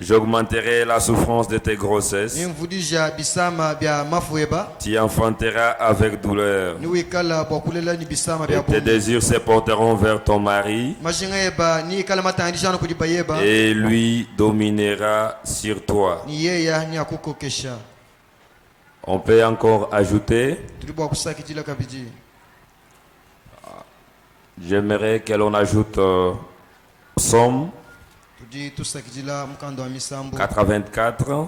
J'augmenterai la souffrance de tes grossesses. Tu enfanteras avec douleur. Et tes désirs se porteront vers ton mari. Et lui dominera sur toi. On peut encore ajouter. J'aimerais que l'on ajoute Psaume 84.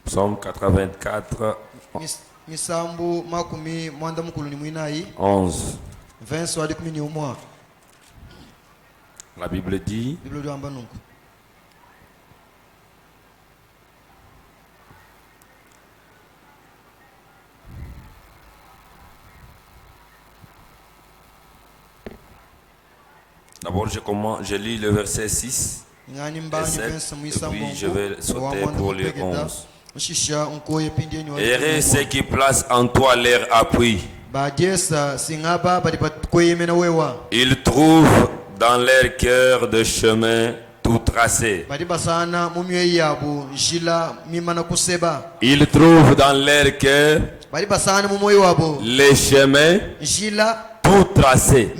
Psaume 84. 11. La Bible dit. D'abord, je lis le verset 6 et 7, et puis je vais sauter pour le 11. Heureux ceux qui placent en toi leur appui. Ils trouvent dans leur cœur de chemin tout tracé. Ils trouvent dans leur cœur les chemins tout tracés.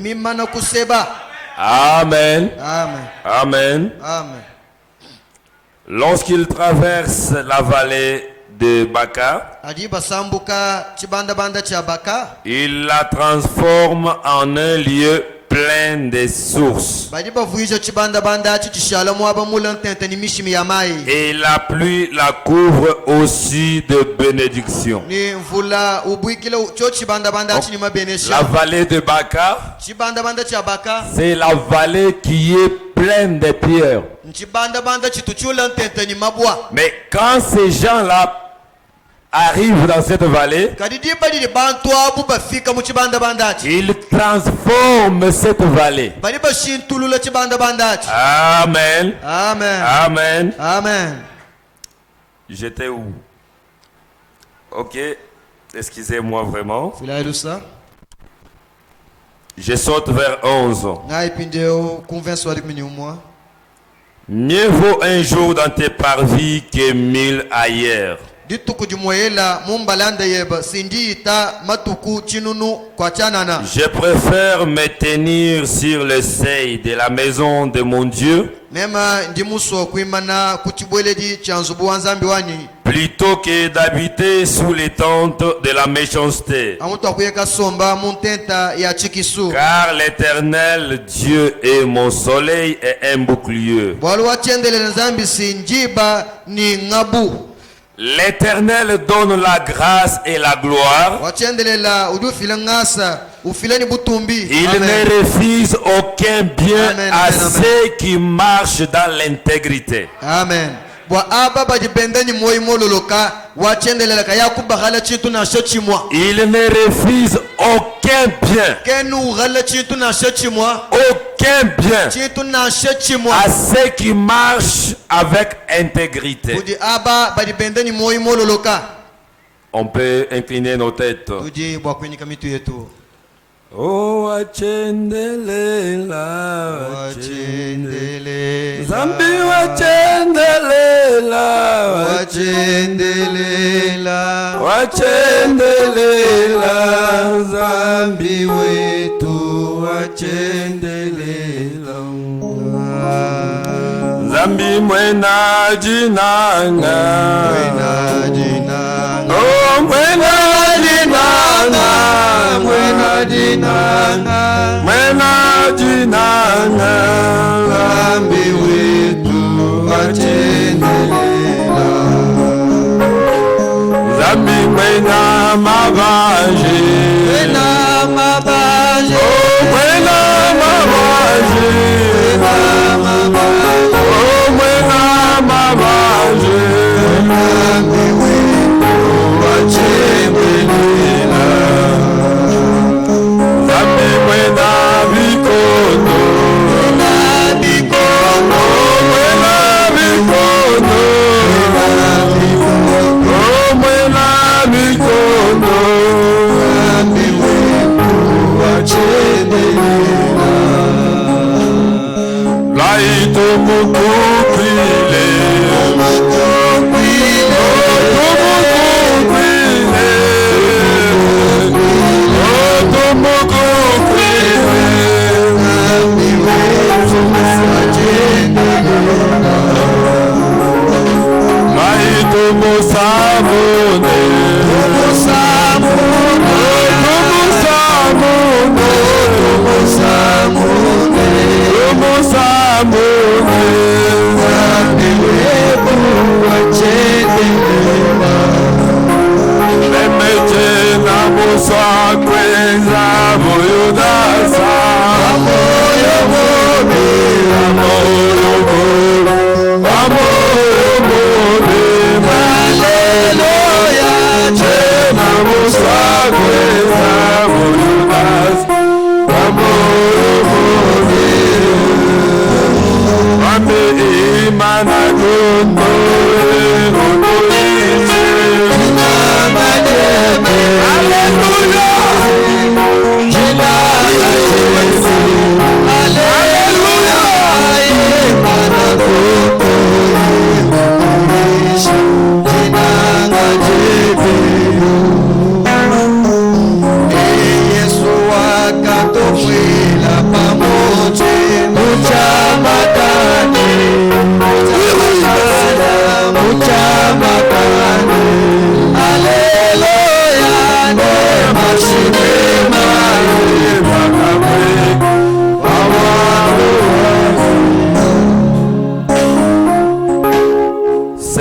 Amen. Amen. Amen. Amen. Lorsqu'il traverse la vallée de Baka, il la transforme en un lieu plein de sources. Et la pluie la couvre aussi de bénédictions. La vallée de Baka, c'est la vallée qui est pleine de pierres. Mais quand ces gens-là arrivent dans cette vallée, ils transforment cette vallée. Amen. Amen. Amen. Amen. J'étais où? Ok. Excusez-moi vraiment. Je saute vers 11. Mieux vaut un jour dans tes parvis que 1000 ailleurs. Je préfère me tenir sur le seuil de la maison de mon Dieu plutôt que d'habiter sous les tentes de la méchanceté. Car l'Éternel Dieu est mon soleil et un bouclier. L'Éternel donne la grâce et la gloire. Il ne refuse aucun bien à ceux qui marchent dans l'intégrité. Amen. Il ne refuse aucun bien. Aucun bien à ceux qui marchent avec intégrité. On peut incliner nos têtes. Oh, wachendelela, wachendelela, Zambi wachendelela, wachendelela, wachendelela, Zambi wetu wachendelela, Zambi mwena jinanga, mwena jinanga, oh mwena jinanga, mwena jinanga, mwena jinanga, Zambi wetu wachendelela, Zambi mwena mabaji, mwena mabaji, oh mwena mabaji, mwena mabaji, oh mwena mabaji, Zambi wetu wachendelela, Zambi mwena bikono, mwena bikono, mwena bikono, mwena bikono, oh mwena mikono laito mukukwile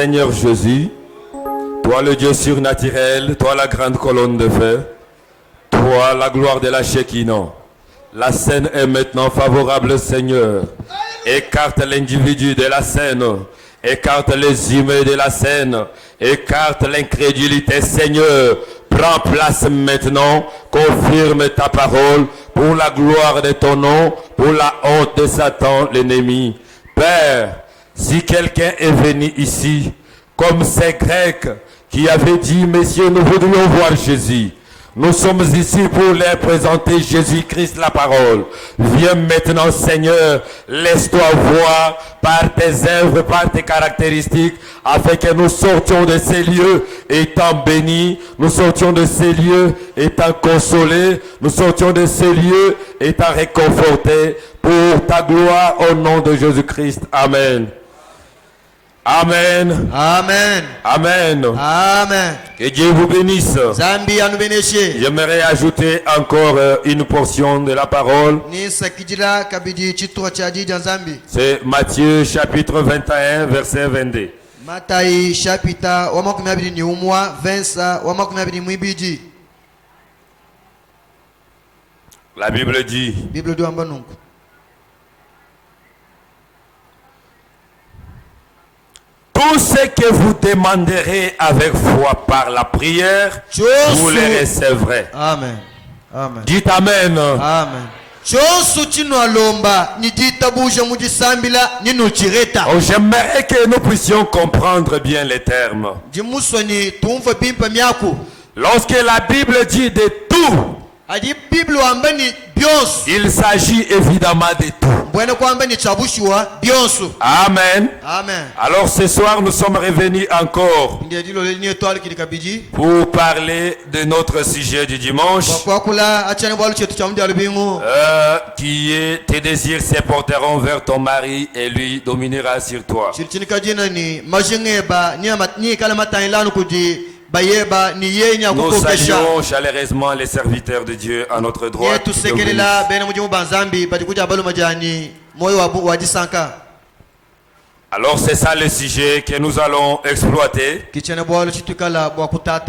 Seigneur Jésus, toi le Dieu surnaturel, toi la grande colonne de feu, toi la gloire de la Shekinah. La scène est maintenant favorable, Seigneur. Écarte l'individu de la scène, écarte les humains de la scène, écarte l'incrédulité, Seigneur. Prends place maintenant, confirme ta parole pour la gloire de ton nom, pour la honte de Satan, l'ennemi. Père, si quelqu'un est venu ici, comme ces Grecs qui avaient dit, messieurs, nous voudrions voir Jésus. Nous sommes ici pour leur présenter Jésus-Christ la parole. Viens maintenant, Seigneur, laisse-toi voir par tes œuvres, par tes caractéristiques, afin que nous sortions de ces lieux étant bénis, nous sortions de ces lieux étant consolés, nous sortions de ces lieux étant réconfortés pour ta gloire au nom de Jésus-Christ. Amen. Amen. Amen. Amen. Amen. Que Dieu vous bénisse. J'aimerais ajouter encore une portion de la parole. C'est Matthieu chapitre 21 verset 22. La Bible dit, tout ce que vous demanderez avec foi par la prière, vous les recevrez. Amen. Amen. Dites Amen. Amen. J'aimerais que nous puissions comprendre bien les termes. Lorsque la Bible dit de tout, il s'agit évidemment de tout. Amen. Amen. Alors ce soir, nous sommes revenus encore pour parler de notre sujet du dimanche, qui est tes désirs se porteront vers ton mari et lui dominera sur toi. Nous saluons chaleureusement les serviteurs de Dieu à notre droite. Alors c'est ça le sujet que nous allons exploiter.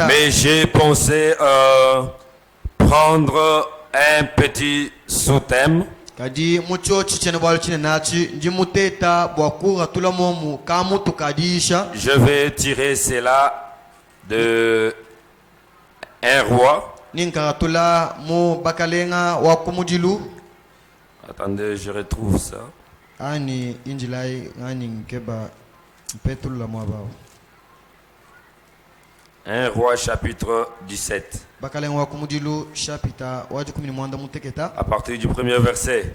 Mais j'ai pensé prendre un petit sous-thème. Je vais tirer cela de un roi. Attendez, je retrouve ça. 1 Roi chapitre 17. À partir du premier verset.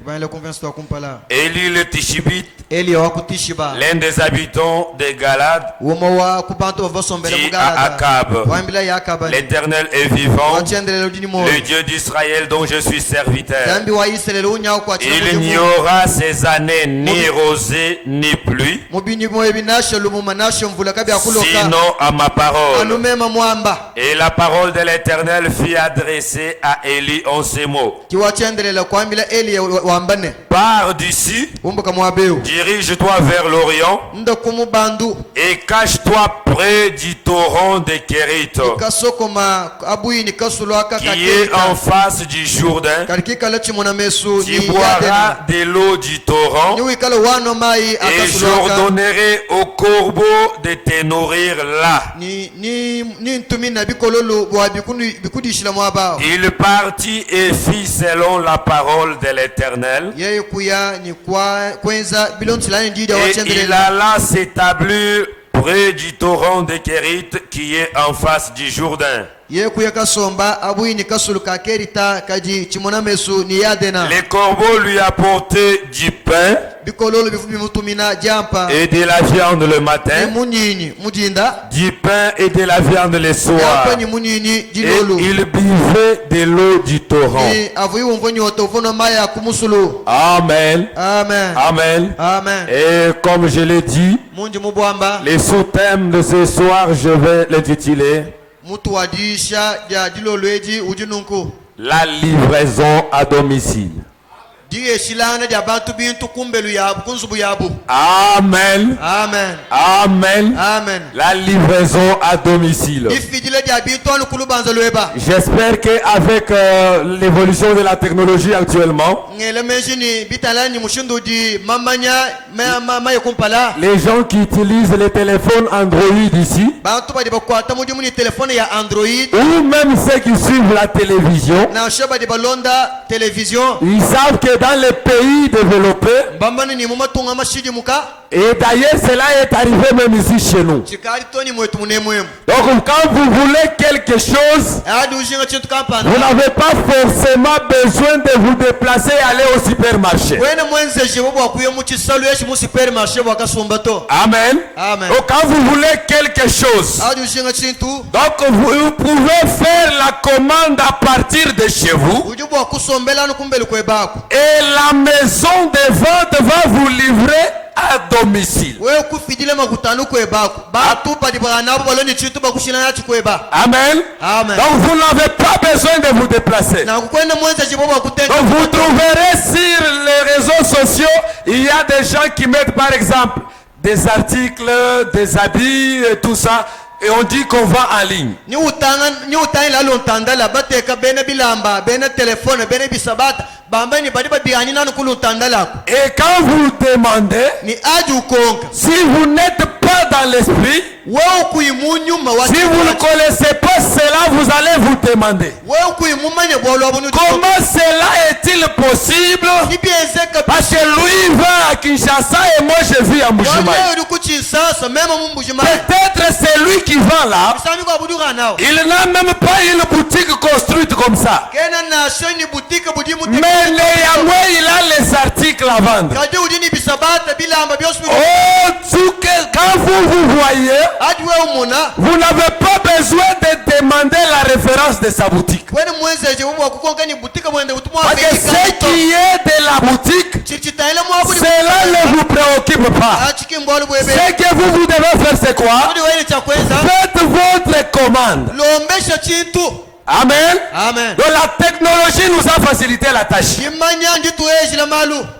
Élie le Tishibite, l'un des habitants des Galades, dit à Akab, l'Éternel est vivant, le Dieu d'Israël dont je suis serviteur. Il n'y aura ces années ni rosée ni pluie, sinon à ma parole. Et la parole de l'Éternel fut adressée à Élie en ces mots. Pars d'ici, dirige-toi vers l'Orient et cache-toi près du torrent de Kérit, qui est en face du Jourdain. Tu boiras de l'eau du torrent et j'ordonnerai aux corbeaux de te nourrir là. Il partit et fit selon la parole de l'Éternel. Et il alla s'établir près du torrent de Kérit qui est en face du Jourdain. Les corbeaux lui apportaient du pain et de la viande le matin, du pain et de la viande le soir, et il buvait de l'eau du torrent. Amen. Amen. Amen. Amen. Et comme je l'ai dit, les sous-thèmes de ce soir, je vais l'intituler la livraison à domicile. Amen. Amen. Amen. Amen. La livraison à domicile. J'espère qu'avec l'évolution de la technologie actuellement, les gens qui utilisent les téléphones Android ici, ou même ceux qui suivent la télévision, ils savent que dans les pays développés, et d'ailleurs cela est arrivé même ici chez nous. Donc quand vous voulez quelque chose, vous n'avez pas forcément besoin de vous déplacer et aller au supermarché. Amen. Amen. Donc quand vous voulez quelque chose, donc vous pouvez faire la commande à partir de chez vous. Et la maison de vente va vous livrer à domicile. Amen. Amen. Donc vous n'avez pas besoin de vous déplacer. Donc vous trouverez sur les réseaux sociaux, il y a des gens qui mettent par exemple des articles, des habits et tout ça. Et on dit qu'on va en ligne. Et quand vous demandez, si vous n'êtes pas dans l'esprit, si vous ne connaissez pas cela, vous allez vous demander comment cela est-il possible? Parce que lui va à Kinshasa et moi je vis à Mbujimayi. Peut-être c'est lui qui vend là. Il n'a même pas une boutique construite comme ça. Mais néanmoins il a les articles à vendre. Oh, quand vous voyez, vous n'avez pas besoin de demander la référence de sa boutique. Parce que ce qui est de la boutique, cela ne vous préoccupe pas. Ce que vous devez faire, c'est quoi? Faites votre commande. Amen. Amen. Donc la technologie nous a facilité la tâche.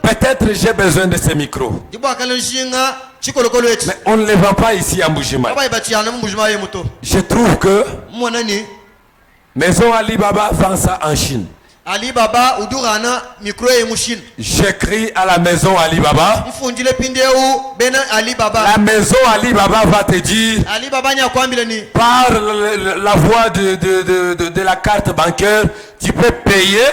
Peut-être j'ai besoin de ce micro. Mais on ne les vend pas ici à Mbujimayi. Je trouve que Maison Alibaba vend ça en Chine. J'écris à la maison Alibaba. La maison Alibaba va te dire par la voie de la carte bancaire, tu peux payer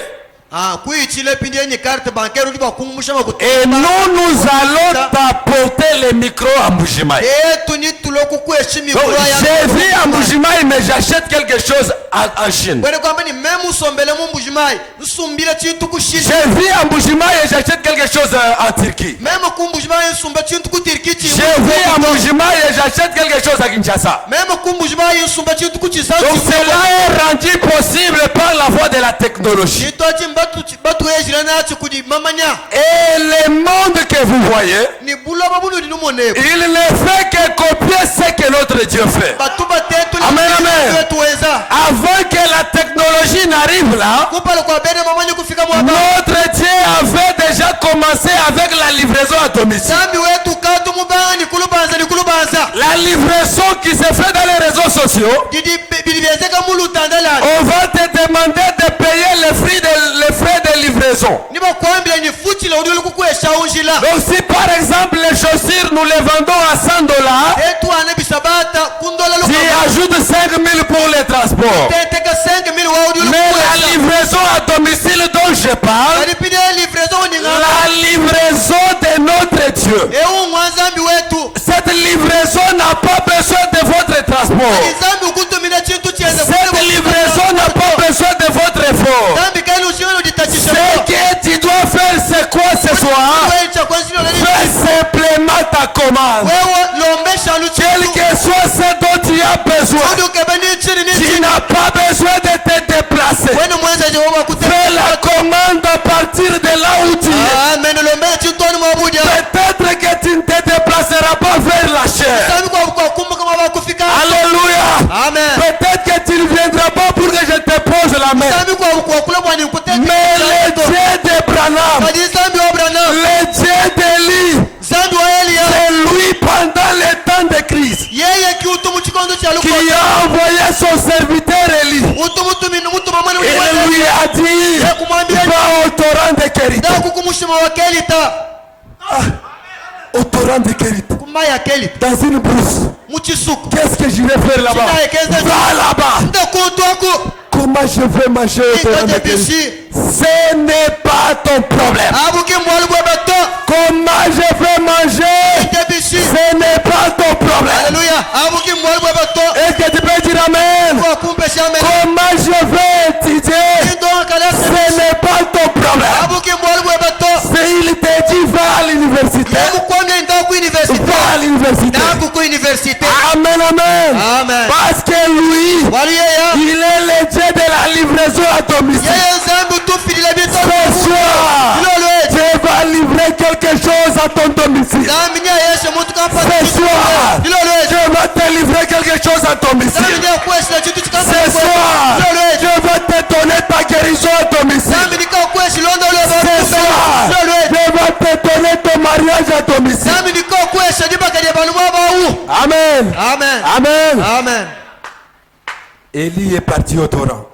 Et nous allons t'apporter les micros à Mbujimaï. Donc j'ai vu à Mbujimaï, mais j'achète quelque chose en Chine. J'ai vu à Mbujimaï et j'achète quelque chose en Turquie. J'ai vu à Mbujimaï et j'achète quelque chose à Kinshasa. Donc cela est rendu possible par la voie de la technologie. Et le monde que vous voyez, il ne fait que copier ce que notre Dieu fait. Amen, amen. Avant que la technologie n'arrive là, notre Dieu avait déjà commencé avec la livraison à domicile. La livraison qui se fait dans les réseaux sociaux, on va te demander de payer les frais de livraison. Donc si par exemple les chaussures nous les vendons à $100, tu ajoutes 5 000 pour les transports. Mais la livraison à domicile dont je parle, la livraison de notre Dieu, cette livraison n'a pas besoin de votre transport. Cette livraison n'a pas besoin de votre effort. Ce que tu dois faire, c'est quoi ce soir? Fais simplement ta commande. Quel que soit ce dont tu as besoin, tu n'as pas besoin de te déplacer. Fais la commande à partir de là où tu es. Peut-être que tu ne te déplaceras pas vers la chair. Alléluia. Peut-être que tu ne viendras pas pour que je te pose la main. Mais le Dieu de Branham, le Dieu d'Élie, c'est lui pendant les temps de crise qui a envoyé son serviteur Élie. Il lui a dit, va au torrent de Kérita. Au torrent de Kérita. Dans une brousse. Qu'est-ce que je vais faire là-bas? Va là-bas. Comment je vais manger au torrent de Kérita? Ce n'est pas ton problème. Comment je vais manger? Ce n'est pas ton problème. Est-ce que tu peux dire amen? Comment je vais étudier? Ce n'est pas ton problème. S'il te dit va à l'université, va à l'université. Amen, amen. Parce que lui, il est le Dieu de la livraison à domicile. Ce soir, Dieu va livrer quelque chose à ton domicile. Ce soir, Dieu va te livrer quelque chose à ton domicile. Ce soir, Dieu va te donner ta guérison à domicile. Ce soir, Dieu va te donner ton mariage à domicile. Amen. Amen. Élie est parti au torrent.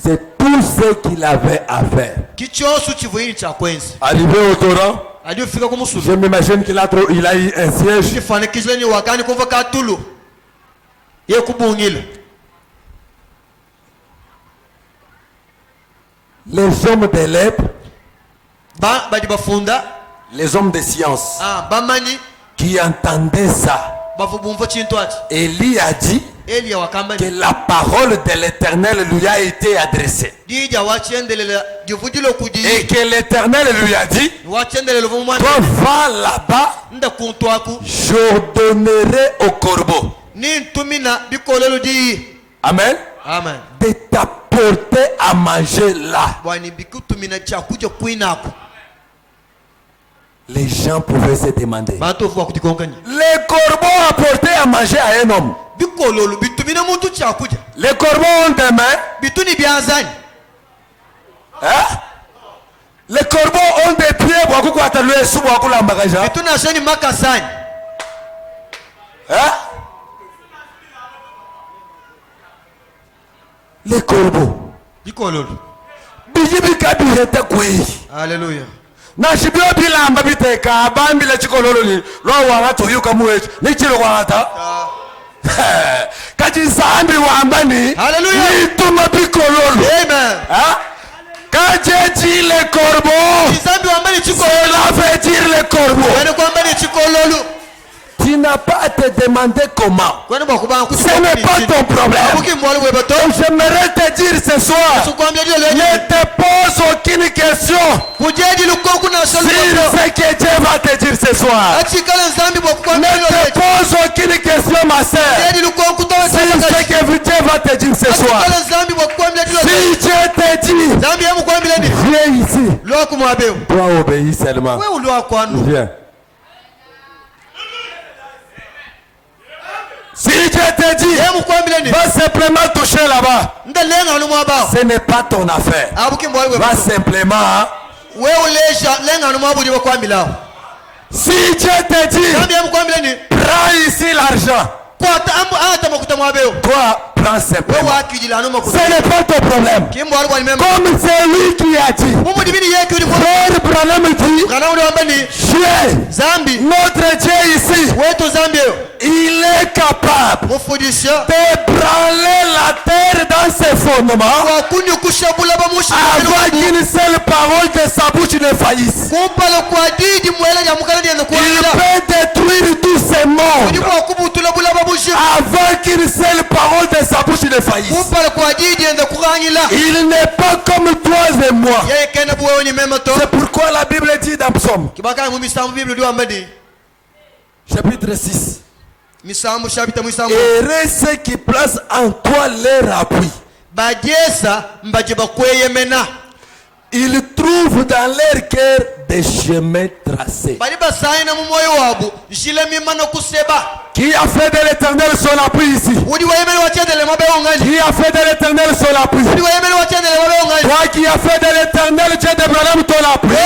C'est tout ce qu'il avait à faire. Arrivé au torrent, je m'imagine qu'il a eu un siège. Les hommes de lettres, les hommes de science qui entendaient ça, Élie a dit que la parole de l'Éternel lui a été adressée. Et que l'Éternel lui a dit, toi va là-bas, j'ordonnerai au corbeau. Amen. De t'apporter à manger là. Les gens pouvaient se demander. Les corbeaux apportaient à manger à un homme. Les corbeaux ont des mains. Hein? Les corbeaux ont des pieds. Hein? Les corbeaux. Alléluia. Na shibio bilamba biteka bambile chikololo ni lo wanga to yuka muwe ni chilo wanga kati zambi wambani Hallelujah. ni tuma bikololo. Amen. Ha corbeau, cela veut dire le corbeau. Tu n'as pas à te demander comment. Ce n'est pas ton problème. J'aimerais te dire ce soir, ne te pose aucune question sur ce que Dieu va te dire ce soir. Ne te pose aucune question, ma soeur, sur ce que Dieu va te dire ce soir. Si Dieu te dit, viens ici, toi obéis seulement. Viens. Si Dieu te dit, va simplement toucher là-bas, ce n'est pas ton affaire. Va simplement. Si Dieu te dit, prends ici l'argent, toi, prends simplement. Ce n'est pas ton problème. Comme c'est lui qui a dit, Frère Branham dit, Dieu, notre Dieu ici, il est capable d'ébranler la terre dans ses fondements avant qu'une seule parole de sa bouche ne faillisse. Il peut détruire tous ces mondes avant qu'une seule parole de sa bouche ne faillisse. Il n'est pas comme toi et moi. C'est pourquoi la Bible dit dans Psaume chapitre 6, heureux ceux qui placent en toi leur appui. Ils trouvent dans leur cœur des chemins tracés. Qui a fait de l'Éternel son appui ici? Qui a fait de l'Éternel son appui? Toi qui as fait de l'Éternel Dieu d'Abraham ton appui.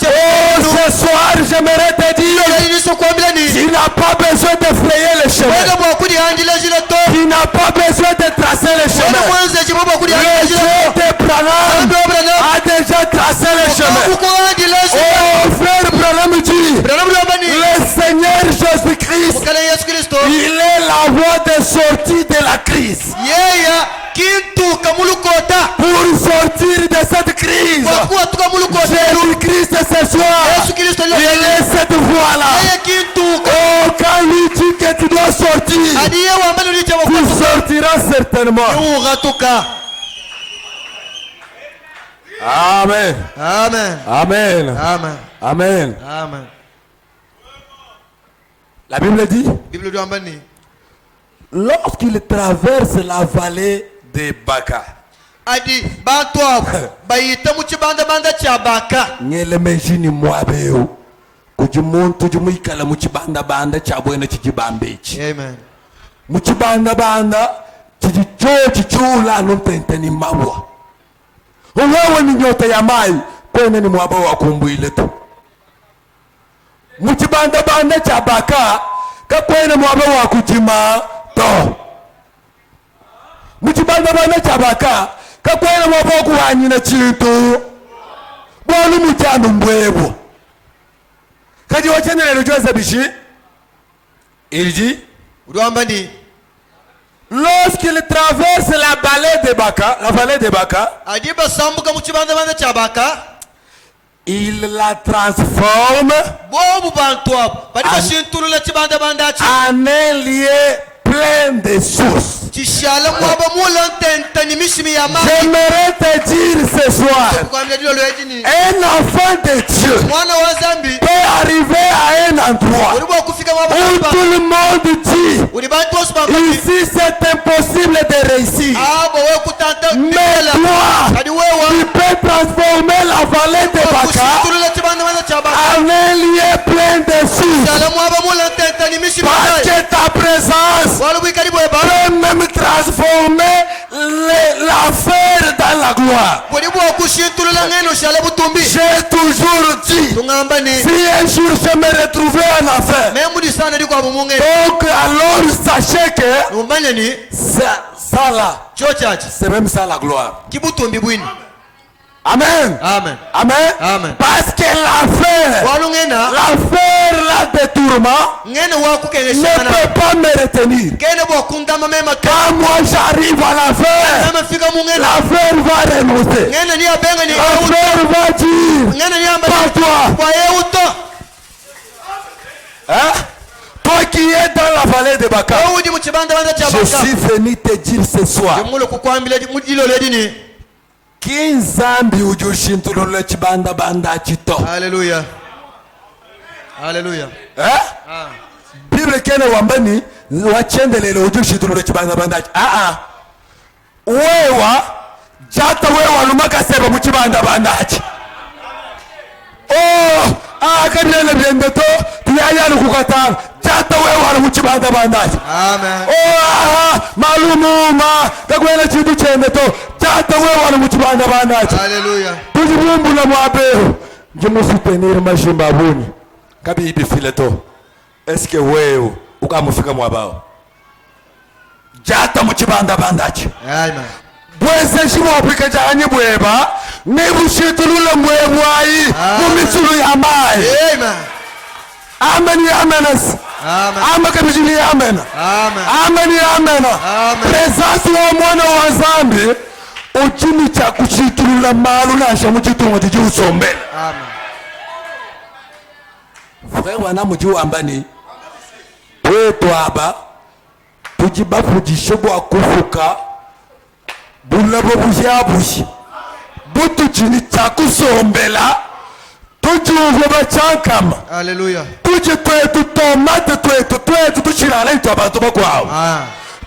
Oh, ce soir j'aimerais te dire, tu n'as pas besoin de frayer le chemin. Tu n'as pas besoin de tracer le chemin. Le Dieu d'Abraham a déjà tracé le chemin. Oh, frère Branham dit, le Seigneur Jésus-Christ, il est la voie de sortie de la crise. Pour sortir de cette crise, Jésus-Christ ce soir, il est cette voie-là. Oh, quand lui dit que tu dois sortir, tu sortiras certainement. Amen. Amen. Amen. Amen. Amen. Amen. La Bible dit, lorsqu'il traverse la vallée de Baka, nyele mejini mwabeo kujimuntu jumuikala muchibanda banda chabwena chijibambechi. Amen. Muchibanda banda chijichochi chula nontenteni mabwa. Wewe ni nyota ya mai kwene ni mwaba wa kumbuile tu. Muchibanda banda chabaka kakwene mwaba wa kujima to. Muchibanda banda chabaka kakwene mwaba wa kuhanyina chintu bwanu muchanu mbwebo. Kaji wachenele lujueza bishi il dit lorsqu'il traverse la vallée de Baka, il la transforme en un lieu plein de sources. J'aimerais te dire ce soir, un enfant de Dieu peut arriver à un endroit où tout le monde dit, ici c'est impossible de réussir. Mais toi, tu peux transformer la vallée de Baka en un lieu plein de sources. Parce que ta présence peut même transformer l'affaire dans la gloire. J'ai toujours dit, si un jour je me retrouvais en affaire, donc alors sachez que ça là, c'est même ça la gloire. Amen. Amen. Amen. Amen. Parce que l'affaire là de tourment ne peut pas me retenir. Quand moi j'arrive à l'affaire va renoncer. L'affaire va dire, pas toi. Hein? Toi qui es dans la vallée de Baka, je suis venu te dire ce soir. Kinzambi ujushintulule chibanda banda chito. Alléluia. Alléluia. Bible kene wambani wachendelele ujushintulule chibanda banda. Wewa jata wewa lumaka seba muchibanda banda. Oh, kabile biendeto tiyaya lukukatana. Jata wewa muchibanda banda. Amen. Oh, malumuma takwela chitu chendeto. Alléluia. Tujibumbula mwabeho njimusoutenir mashimba buni kabi ibi fileto. Est-ce que wewe ukamufika mwabao jata muchibanda bandachi. Amen. Bwese shimo Afrika janye bweba nebushitulule mwebwayi mumisulu ya mai. Amen. Amen ya amenas. Amen. Amen kabijili ya amen. Amen. Amen ya amen. Presence wa mwana wa Zambi uchini cha kuchitulula malu nasha muchitungo tijiusombe. Amen. Frère wana mujiu ambani wetu haba tujibafu jishobwa kufuka bulabo bushabushi butu chini cha kusombela tujuwe bachankama. Alléluia. Tuje twetu tomate twetu tushirana ito abantu bakwao.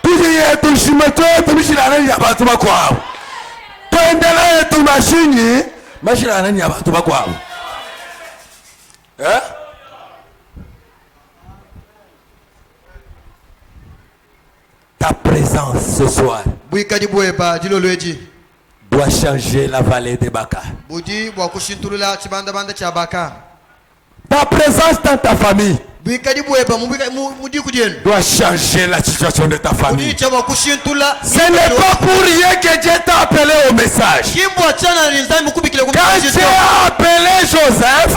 Tuje yetu shima twetu mishirana abantu bakwao. Tuendelee tu mashirana ni abantu bakwao. Ta présence ce soir doit changer la vallée de Baka. Ta présence dans ta famille doit changer la situation de ta famille. Ce n'est pas pour rien que Dieu t'a appelé au message. Quand Dieu a appelé Joseph,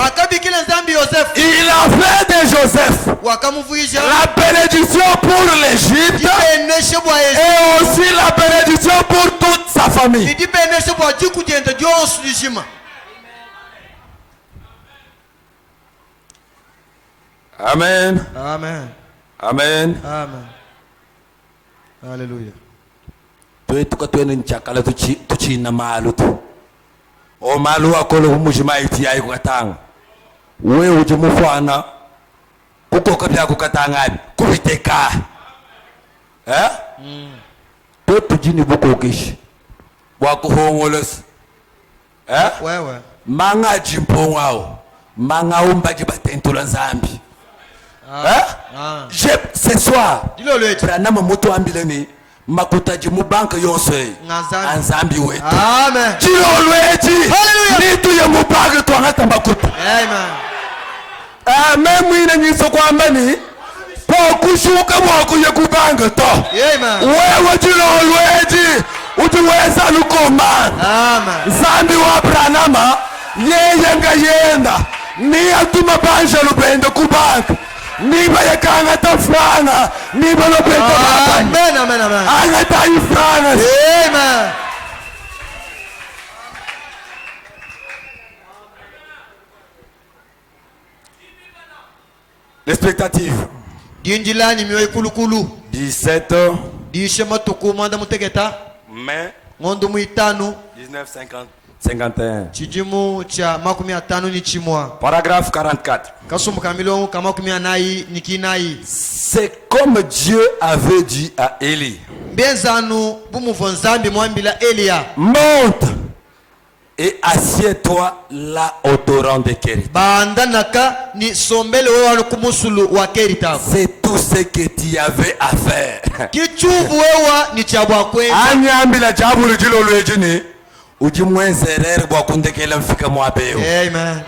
il a fait de Joseph la bénédiction pour l'Égypte et aussi la bénédiction pour toute sa famille. Amen. Amen. Amen. Amen. Alléluia. Tuchina malu tu. O malu akolo umujima iti ya ikatanga. We ujimufana. Kuko kabya kukatanga kubiteka. To tujini buko kishi. Wako hongoles. Wewe. Manga jimpongao. Manga umbaji batentula Zambi. Ce soir, Branham moto ambileni makutaji mu banka yose anzambi wetu. Amen. Jilolweji nitu ya mu banka twangata makuta. Amen. Amen mwina nyiso kwa mbani po kushuka mwako ya kubanga to. Amen. Wewe jilolweji ujiweza lukomana. Amen. Zambi wa Branham yeye nga yenda ni atuma banja lupendo kubanga. Niba yakanga tafranga niba no pento. Amen. Amen. Amen. Anga taifranga. Amen. L'expectative. Dinjilani miyo kulukulu 17 dishema tukumanda mutegeta mai ngondo muitano 1951. chijimu cha makumi atano ni chimwa. Paragraphe 44. Kasumu kamilo kama makumi anai nikinai. C'est comme Dieu avait dit à Élie. Benzanu bumuvonzambi mwambila Elia. Monte et assieds-toi là au torrent de Kérit. Bandanaka ni sombele wewe kumusulu wa Kerita. C'est tout ce que tu avais à faire. Kichubu wewe ni chabwa kwenda. Anyambila jabu lijilo lwejini. Ujimwenzerere bwa kundekela mfika mwabeo. Amen.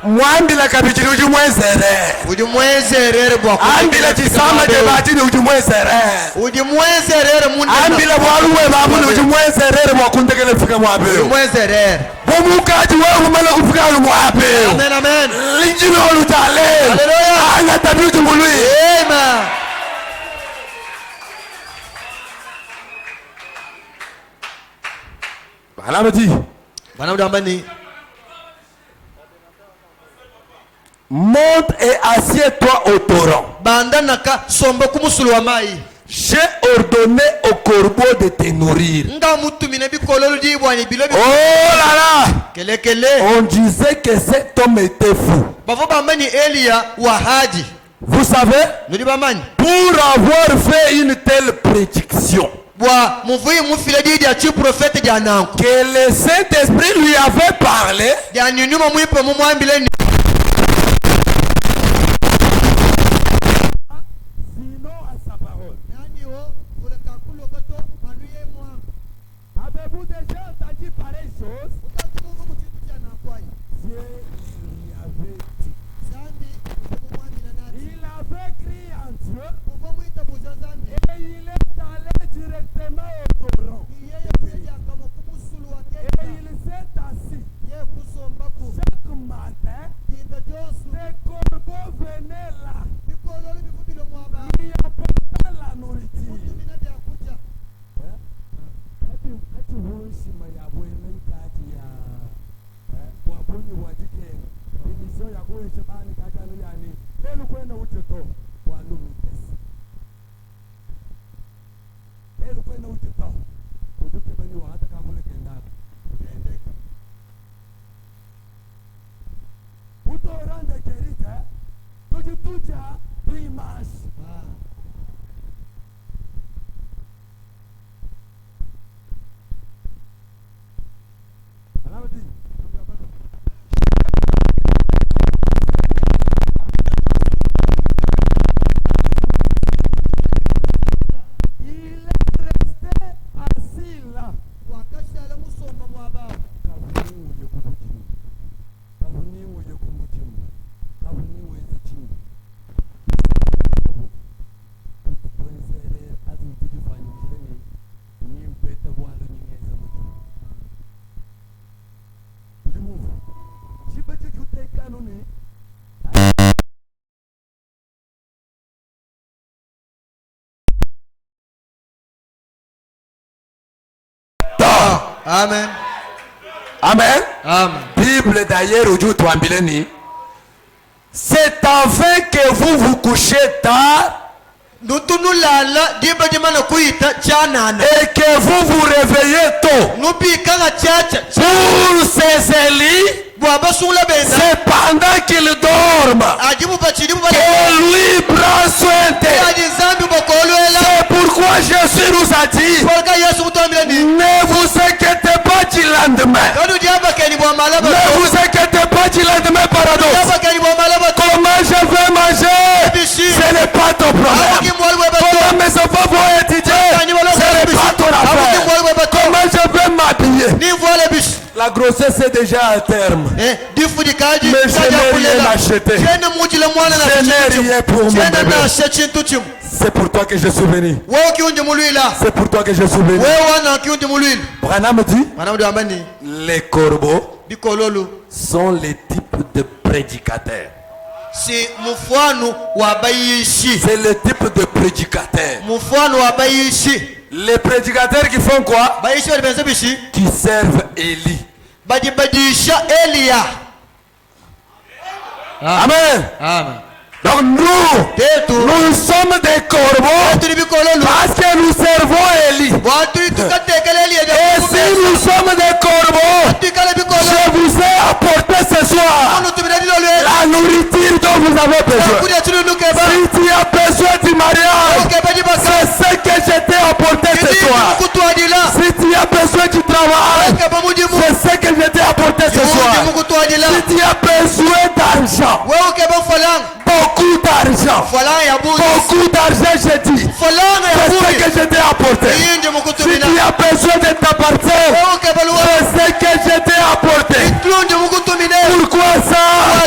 mwambila kabijiri ujumwezere ujumwezerere bwa ambila chisama tebatini ujumwezere ujumwezerere mundu ambila bwaluwe babuni ujumwezerere mwakundekele fika mwabeo ujumwezerere bumukaji wewe umele kufika mwabeo amen amen linjilo olutale haleluya anga tabi ujumului amen bana bati bana mudambani monte et assieds-toi au torrent. bandanaka sombe kumusulu wa mai J'ai ordonné au corbeau de te nourrir. nga mutumine bikololo dibwani bilo Oh là là! kelekele On disait que cet homme était fou. bavo bamani Elia wa haji Vous savez, nudi bamani pour avoir fait une telle prédiction, bwa muvuyi mufile didi ya chi prophète jananku que le Saint-Esprit lui avait parlé, janinuma mwipe mumwambile ni sinon à sa parole. nani o ulekakulo kato anuye mwa Avez-vous déjà entendu pareille chose? utakumu kuchitu janakwai Dieu lui avait dit. zambi kumwambile nani Il avait crié en Dieu uvo mwita buza zambi et il est allé directement au torrent. yeye kuja kama kumusulu wa Et kenda il s'est assis. ye kusomba ku Chaque matin, kinda josu les corbeaux venaient là. bikololo bivubilo mwaba Il apportait la nourriture. mutumina bya kuja Kati hushima ya bwene kati ya wabunyi wajikeni ilisho ya kuwe shabani kati ya yani lelu kwenda ucheto walu mutesi lelu kwenda ucheto ujuke bani wa hata kama ule kendaka uendeka utorande kerite tujituja tuimashi Il est resté assis là. wakashala musomba mwaba Kavuniwe kubuchini. Kavuniwe kumuchini. Kavuniwe zichini. Tuenzele ati tujifanyikile ni mpeta bwalo nyingeza mutu. Ulimuvu. Chiba chuchute kanuni. amen Amen. amen Bible d'ailleurs aujourd'hui tuambileni. C'est afin que vous vous couchez tard nutunulala diba dimana kuita chanana et que vous vous réveillez tôt. nupikanga chacha Pour ces élits, bwaba sula benda c'est pendant qu'ils dorment ajibu bachidi bubale que lui prend soin d'eux. aji zambi bokolwela C'est pourquoi Jésus nous a dit, polka yesu mutombile ni ne vous inquiétez pas du lendemain. kadu diaba keni bwa malaba Ne vous inquiétez pas du lendemain, paradoxe. diaba keni bwa malaba Comment je vais manger, bishi ce n'est pas ton abuki problème. mwalwe bato Comment mes enfants vont étudier, ce n'est pas ton abuki affaire. mwalwe bato Comment je vais m'habiller. ni voile bishi La grossesse est déjà à terme. difu dikaji Mais je n'ai rien acheté. jene mujile mwana na Je n'ai rien pour mon jene bébé. na chintu chimu C'est pour toi que je suis venu. wewe kiunje mulwila C'est pour toi que je suis venu. wewe wana kiunje mulwila Branham dit, mana mudi ambani les corbeaux bikololu sont les types de prédicateurs. si mfano wa bayishi C'est le type de prédicateurs. mfano wa bayishi Les prédicateurs qui font quoi? bayishi walipenza bishi Qui servent Élie. badibadisha Elia Amen. amen Donc nous, tetu nous sommes des corbeaux tuli bikololu parce que nous servons Élie. watu tukatekele Elia Et si nous sommes des corbeaux, tukale bikololu je vous ai apporté ce soir ono tumina dilo le la nourriture dont vous avez besoin. kudia tulu nukeba Si tu as besoin du mariage, okeba di basa c'est ce que je t'ai apporté ce soir. mukutwadila Si tu as besoin du travail, okeba mudimu c'est ce que je t'ai apporté ce soir. mukutwadila Si tu as besoin d'argent, wewe okeba falan beaucoup d'argent, falan ya buzi beaucoup d'argent, je dis, falan ya c'est ce buzi que je t'ai apporté. yinde Si mukutumina tu as besoin de t'appartenir, wewe okeba luwa c'est ce que je t'ai apporté. tulunje mukutumine Pourquoi ça?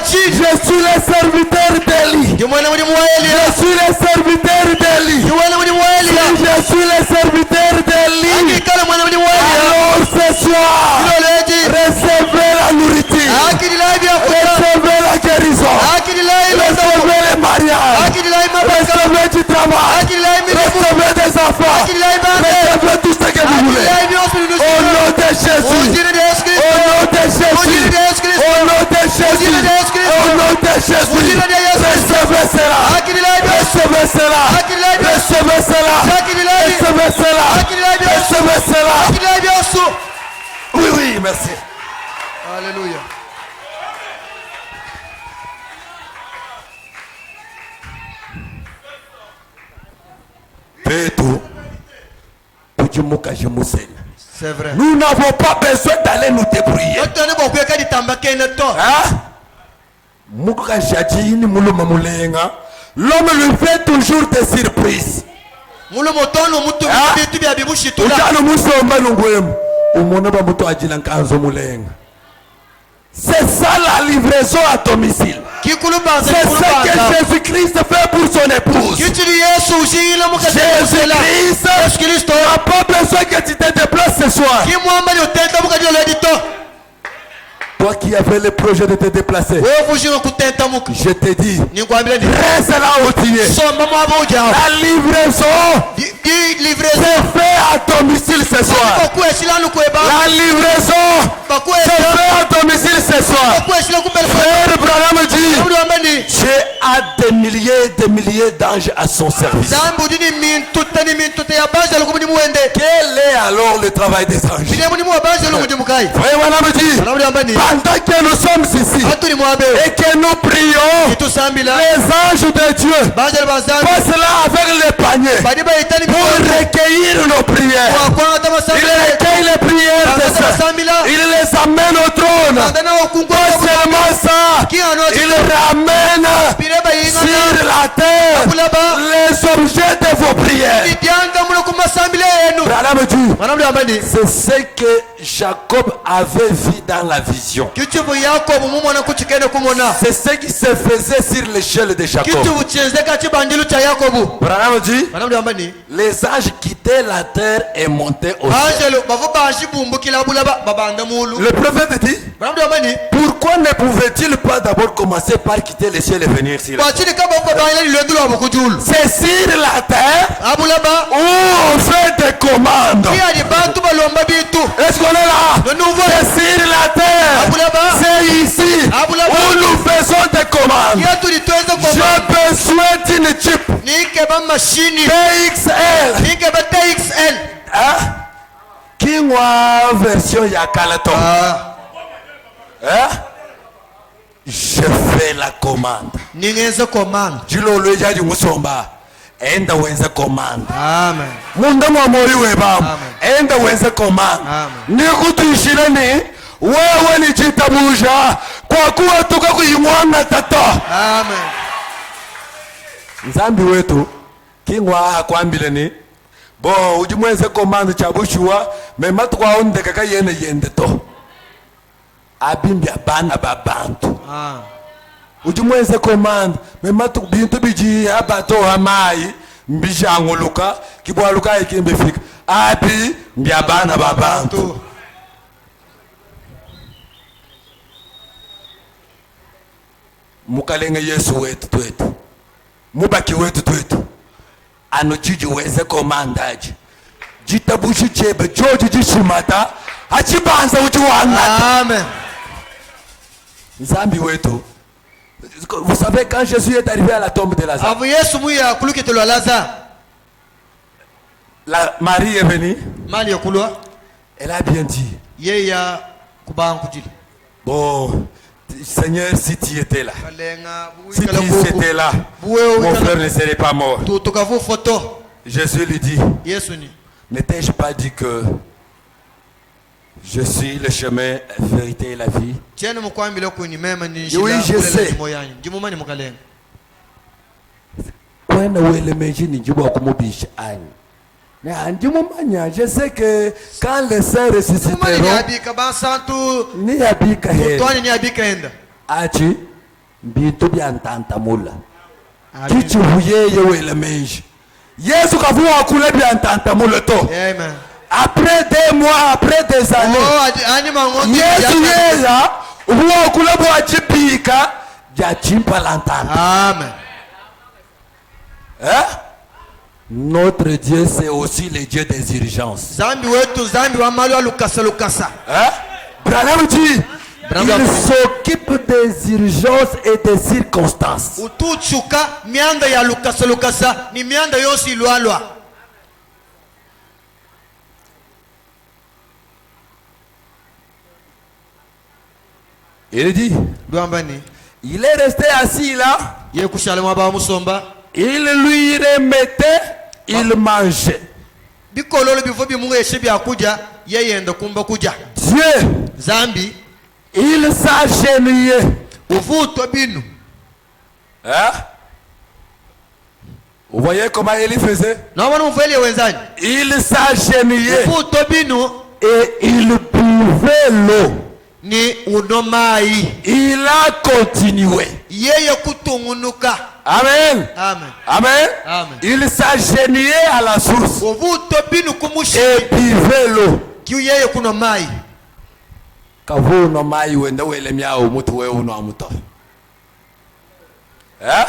Recevez tout ce que vous voulez. Au nom de Jésus. Au nom de Jésus. Au nom de Jésus. Au nom de Jésus. Recevez cela. Recevez cela. Recevez cela. Recevez cela. Recevez cela. Oui, oui, merci. Alléluia. Pétou. C'est vrai. Nous n'avons pas besoin d'aller nous débrouiller. Hein? L'homme lui fait toujours des surprises. C'est ça la livraison à domicile. C'est ce que Jésus-Christ fait pour son épouse. Jésus-Christ n'a pas besoin que tu te déplaces ce soir. Toi qui avais le projet de te déplacer, je te dis, reste là où tu es. La livraison c'est fait à domicile ce soir. La livraison c'est fait à domicile ce soir. Frère Branham dit, j'ai des milliers d'anges à son service. Quel est alors le travail des anges? Frère Branham dit, pendant que nous sommes ici et que nous prions, les anges de Dieu passent là avec les paniers pour recueillir nos prières. Ils recueillent les prières de ceux. Ils les amènent au trône. Pas seulement ça, ils ramènent sur la terre les objets de vos prières. C'est ce que Jacob avait vu dans la vision. C'est ce qui se faisait sur l'échelle de Jacob. Branham dit, les anges quittaient la terre et montaient au ciel. Le prophète dit, pourquoi ne pouvait-il pas d'abord commencer par quitter le ciel et venir sur la terre? C'est sur la terre où on fait des commandes. Est-ce qu'on est là? C'est sur la terre. C'est ici où nous faisons des commandes. J'ai besoin d'une chip TXL. Hein? Qui a version Yakalato? Hein? Je fais la commande. Jilo le jaji musomba. Enda wenza commande. Amen. Munda mwamoyi webam. Enda wenza commande. Nikutuishirani wewe ni jitabuja kwa kuwa tuka kuimwana tata. Amen. Nzambi wetu kingwa akwambile ni bo ujimwenze commande chabushua mema twaonde kaka yende to abimbi abana babantu. Ujimwenze commande mema tu bintu biji abato hamai mbijanguluka kibwaluka ikimbefika abi mbyabana babantu. Mukalenge Yesu wetu twetu mubaki wetu twetu anojiji weze komandaji jitabushi chebe joji jishimata hachibanza ujiwangata. Amen. Nzambi wetu. Vous savez quand Jésus est arrivé à la tombe de Lazare, la Marie est venue, elle a bien dit, bon Seigneur, si tu étais là, si tu étais là, mon frère ne serait pas mort. Jésus lui dit, n'ai-je pas dit que je suis le chemin, la vérité et la vie? Oui, je sais. Je sais que quand les saints ressusciteront, ni abika achi bitu byantantamula kichi huyeye wele menji Yesu kavuwa kule byantantamula to. Amen. Après des mois, après des années, Yesu yeya huwa kule bwa chipika ya chimpa lantanta. Amen. Eh? Notre Dieu, c'est aussi le Dieu des urgences. Zambi wetu zambi wa mali wa lukasa lukasa. Hein? Branham dit, il s'occupe des urgences et des circonstances. Utuchuka mianda ya lukasa lukasa ni mianda yosi ilwalwa. Il dit, il est resté assis là. Ye kushalema ba musomba. Il lui remettait, il mangeait. Bikololo bifobi mungu yeshibi akuja, yeye ndo kumba kuja. Dieu, zambi, il s'agenouillait. Uvuto binu. Hein? Vous voyez comment il faisait? Il s'agenouillait. Et il buvait l'eau. Il a continué. Amen. Amen. Amen. Amen. Il s'agenouillait à la source. Et buvait l'eau. Kavu no mai wende wele miao mutu we uno amuto. Eh?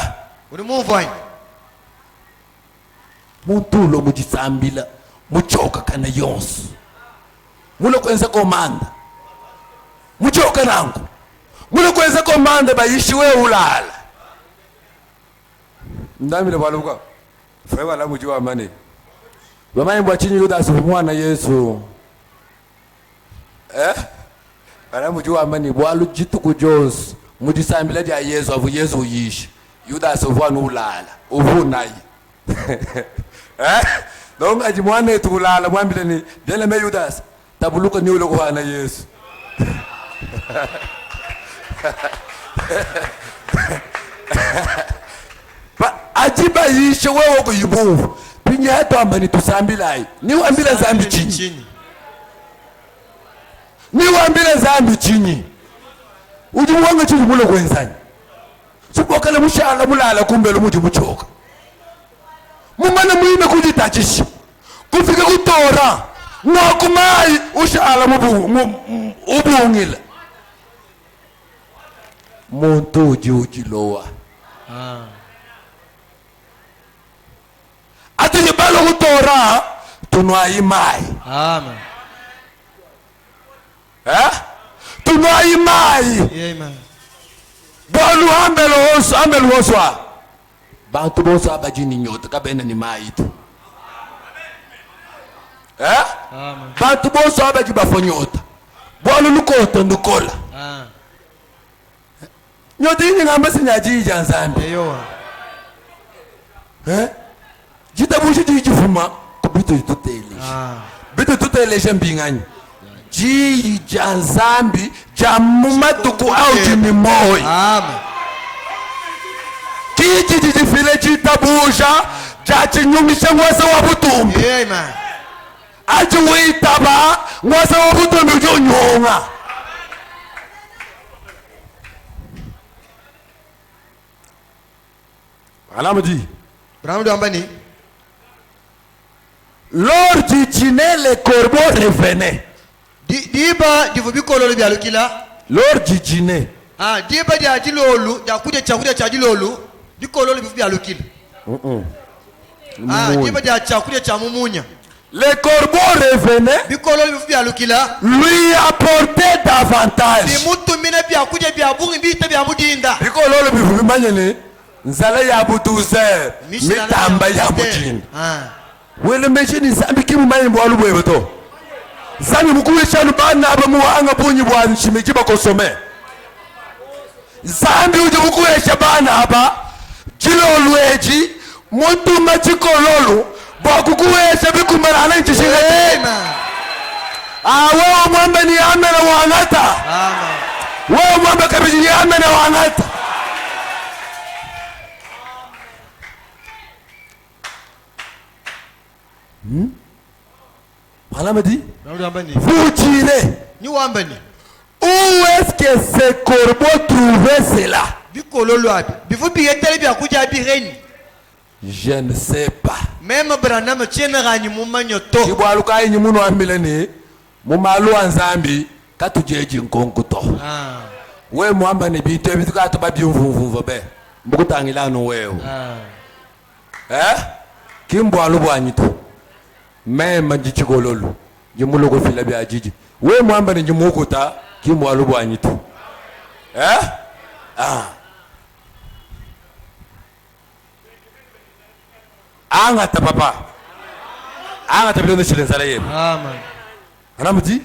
Muntu lo mujisambila muchoka kana yonsi. Mulo kwenza komanda. Muchoka nangu. Mulo kwenza komanda bayishi we ulala. Ndamile baluka. Fewa la mujua mani. Bamani mbwachinyi yuda asufumwana Yesu. Eh? Ana mujua mani bwalu jitu kujonsi. Mujisambila dia Yesu avu Yesu yishi. Yuda asufumwana ulala. Uvu nayi. Eh? Donc aji mwane tulala mwambile ni dele me Yudas tabuluka ni ulo kwa na Yesu. Ba ajiba yishe wewe ko yibu. Pinya to amani tusambila ni wambile zambi chini. Ni wambile zambi chini. Ujimuwanga chini mulo kwenzani. Subokala mushala mulala kumbe lo muji muchoka. Mumana mwime kujitachisha kufika kutora nokumai ushala ubungila muntu ujilowa ati jibalo kutora tunwayi mai. Amen. Tunwayi mai. Amen. Bolu ambelo oswa bantu boso abajini nyota kabena ni maitu. Amen. Bantu boso abaji bafonyota. Bwalo lukoto ndukola. Nyota ini ngamba sinyaji janzambi. Eyo. Jitabushi jijifuma kubito tutele. Bito tutele jambingani. Ji janzambi jamuma tuku au jini moi. Amen. Kiki jifile jitabuja jachi nyumisha ngwasa wabutumbi. Amen. Aji witaba ngwasa wabutumbi ujo nyonga. Alamadi. Bramudu ambani. Lors du dîner, les corbeaux revenaient. Diba divubikolo byalukila. Lors du dîner. Diba dia dilolu, dia kuja chakula cha dilolu, bikolo byalukila. Diba dia chakula cha mumunya. Les corbeaux revenaient. Bikolo byalukila. Lui apportaient davantage. Bimutu mine byakuja byabungi bite byamudinda. Bikolo bimanyene nzala ya butuze mitamba ya mujini. Wele mechini zambi kimu mani mbwalu bwebeto. Zambi mkuwisha nubana abamuhanga bunyi bwani shimiki bakosome. Zambi uje mkuwisha bana haba jilolu eji muntu machikololu bakukuwisha bikumarana nchishinga tena. Wewe mwambe ni amena wangata. Wewe mwambe kabiji ni amena wangata. Vous direz, où est-ce que ces corbeaux trouvaient cela? Je ne sais pas. Même Branham tienerani mumanyoto. Kibaluka inyi muno ambileni mumalu anzambi katujeji nkonkuto. We muamba ni bintu ebituka to babyumvumvuvo be. Mbukutangilano wewe. kimbo alubwanyitu mema njichikololu njimuloko fila bya jiji we mwamba ni njimukuta kimbo alubwanyitu angata papa angata bilone shilenzala yebo Amen. anamuti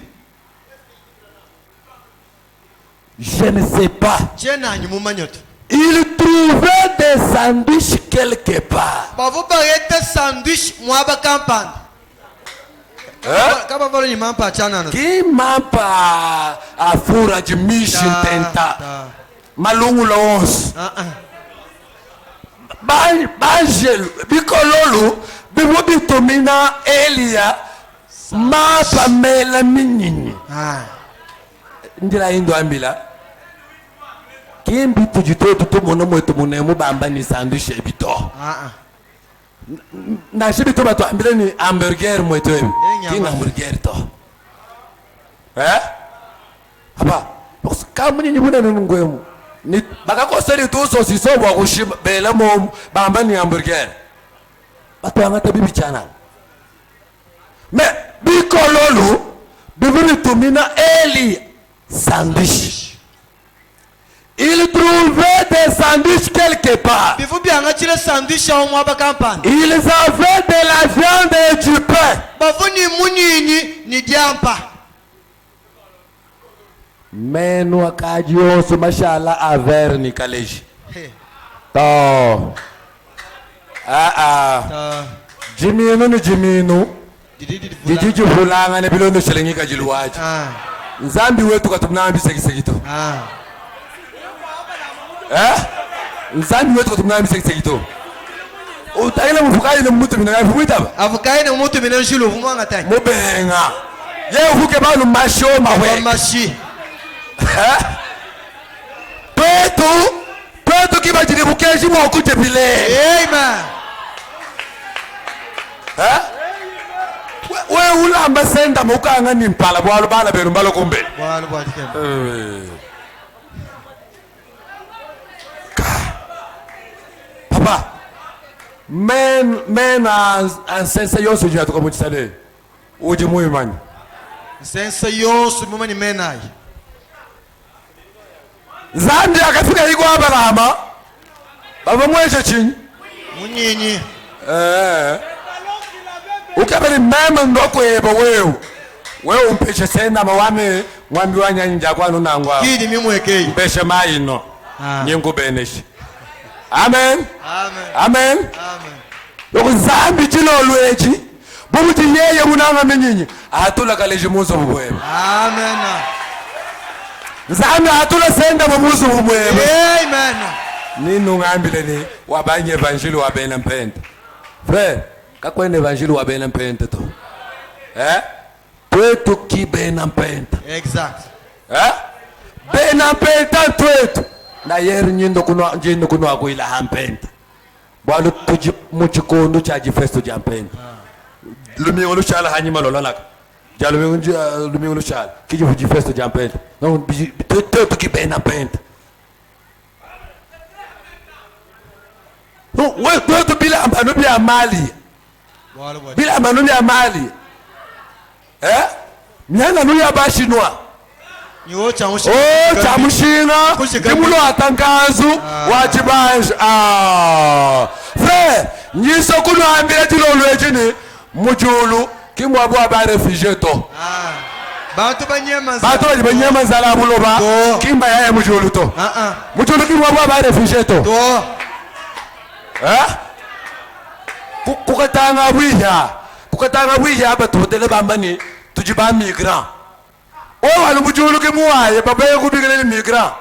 je ne sais pas Jena nyumumanyoto. il trouvait des sandwichs quelque part Bavu barete sandwich mwaba kampani. Kama valo ni mampa chana na. qui mapa afura jimishi tenta malungu la 11 banjelu bikololu bibu bitumina Elia mapa mela minyinyi ndila indo ambila kimbi tujitoto tumono mwetu munemu bamba ni sandwich ebito na shibito bato ambile ni hamburger mwetu ebi kina hamburger to hapa kama nyinyi buna nungwemu ni bakakoseli tu sosiso bwa kushiba bela mo bamba ni hamburger bato angata bibi chana me bikololu bibuni tumina Eli sandwich. Il trouvait des sandwichs quelque part. Bivu bianga chile sandwich ya mwaba kampani. Ils avaient de la viande et du pain. Bavu ni munyinyi ni diampa. Menu akaji osu mashallah aver ni kaleji. To. Jiminu ni jiminu. Jijiji hulanga ne bilondo shilingi kajiluwaji. Nzambi wetu katumnambi sekisegito. Nzambi wetu katumnambi sekisegito. Utaila mfukai ne mutu mina mfuitaba. Afukai ne mutu mina nshilo vumanga tani. Mubenga. Ye ufuke balu masho mawe. Mashi. Petu kiba jini bukeji mwa kuje bile. Amen. We ulamba senda mukanga ni mpala bwalu bala beru mbalo kumbe. Bwalu bwati kembe. Papa. Men ansense yosu jina tuka mchisale. Uji mui mani. Sense yosu mumani menai. Zandi akafika higo abalama. Baba mweje chini. Munyinyi. Ukabeli mema ndoko yebo wewe umpeshe senda mawame mwambi wanyanja kwanu nangwa Kidi mimwekei mpeshe maino nyingu beneshi amen Amen. yoko zambi chilo lwechi bumuti yeye munanga menyinyi atula kaleji muzo bubwebe Amen. zambi atula senda muzo bubwebe Amen. ninu ngambile ni wabanye evanjili wabena mpenda frère kakwene evanjili wabena mpenda to twetu kibena mpenda Exact. bena mpenda twetu na yeri nyindo kuno akuila hampenda bwalu tuji muchikondo cha jifesto ja mpenda lumingo lushala hanyima lolonaka lumingo lushala kiji jifesto ja mpenda no twetu kibena mpenda we twetu bila ambano bya mali bila ambano bya mali Nyanga nuya bashinwa. Yo chamushinga. Kimulo atangazu. Wachibanje. Frère, nyiso kuno ambile tilolo ejini. Mujulu. Kimwabu aba refugee to. Bantu banyema nzala buloba. Kimba ya mujulu to. Mujulu kimwabu aba refugee to. Kukatanga wiya aba totele bambani. Tujiba migrant. Walu mujulu ke muaye baba ye kubigele migrant.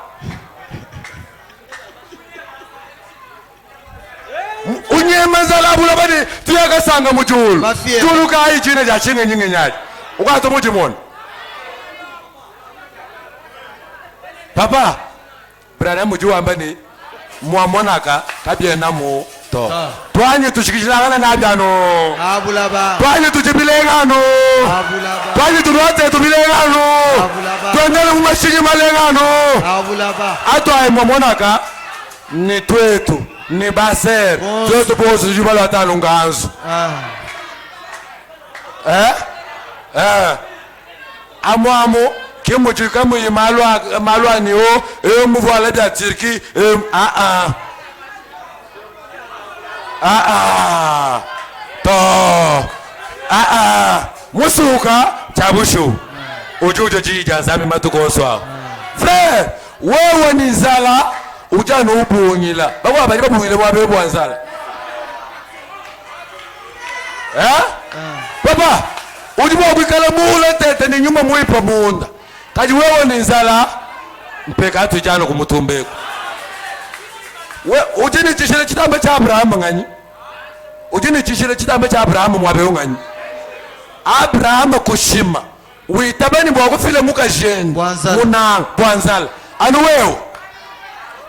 Unyema zala bula bani tuyaga sanga mujulu. Julu ka ijine ja chinge nyinge nyaji. Ukato mujimon. Papa, brana mujulu ambani muamonaka kabiena mu to. Twanye tushikishana na byano. Abulaba. Twanye tujibilengano. Abulaba. Twanye turote tubilengano. Abulaba. Twendele mumashinyi malengano. Abulaba. Ato ay momonaka ni twetu ni baser Bonso. zote bosi juba la talunganzo amwamo kimuchika mu malwa ni o muvala da tirki to musuka chabushu ujujo jija zami matukoswa frère wewe ni zala ujana ubunyila baba bali babunyile bwabe bwanzala papa ujibo kwikala mula tete ni nyuma muipa munda kaji wewe ni zala mpeka atu jana kumutumbeko we ujini chishile chitambe cha Abraham ngani ujini chishile chitambe cha Abraham mwabe ngani Abraham kushima witabani bwa kufile mukajeni munanga bwanzala anu wewe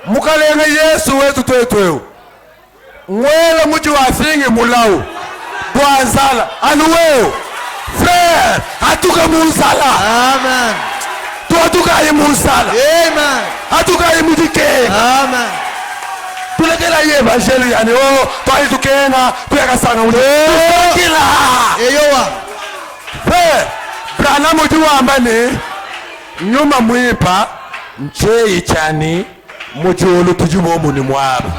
mukalenga Yesu wetu twetwewe mwela muji wafingi mulau bwanzala anu wewe frère atuka munzala amen tuatuka ye munzala amen atuka ye mudike amen tulekela ye evangeli yani o twali tukenga tuyakasanga ule kila eyowa frère brana muji wambane nyuma mwipa ncheyi chani mujulu tujubo muni mwaba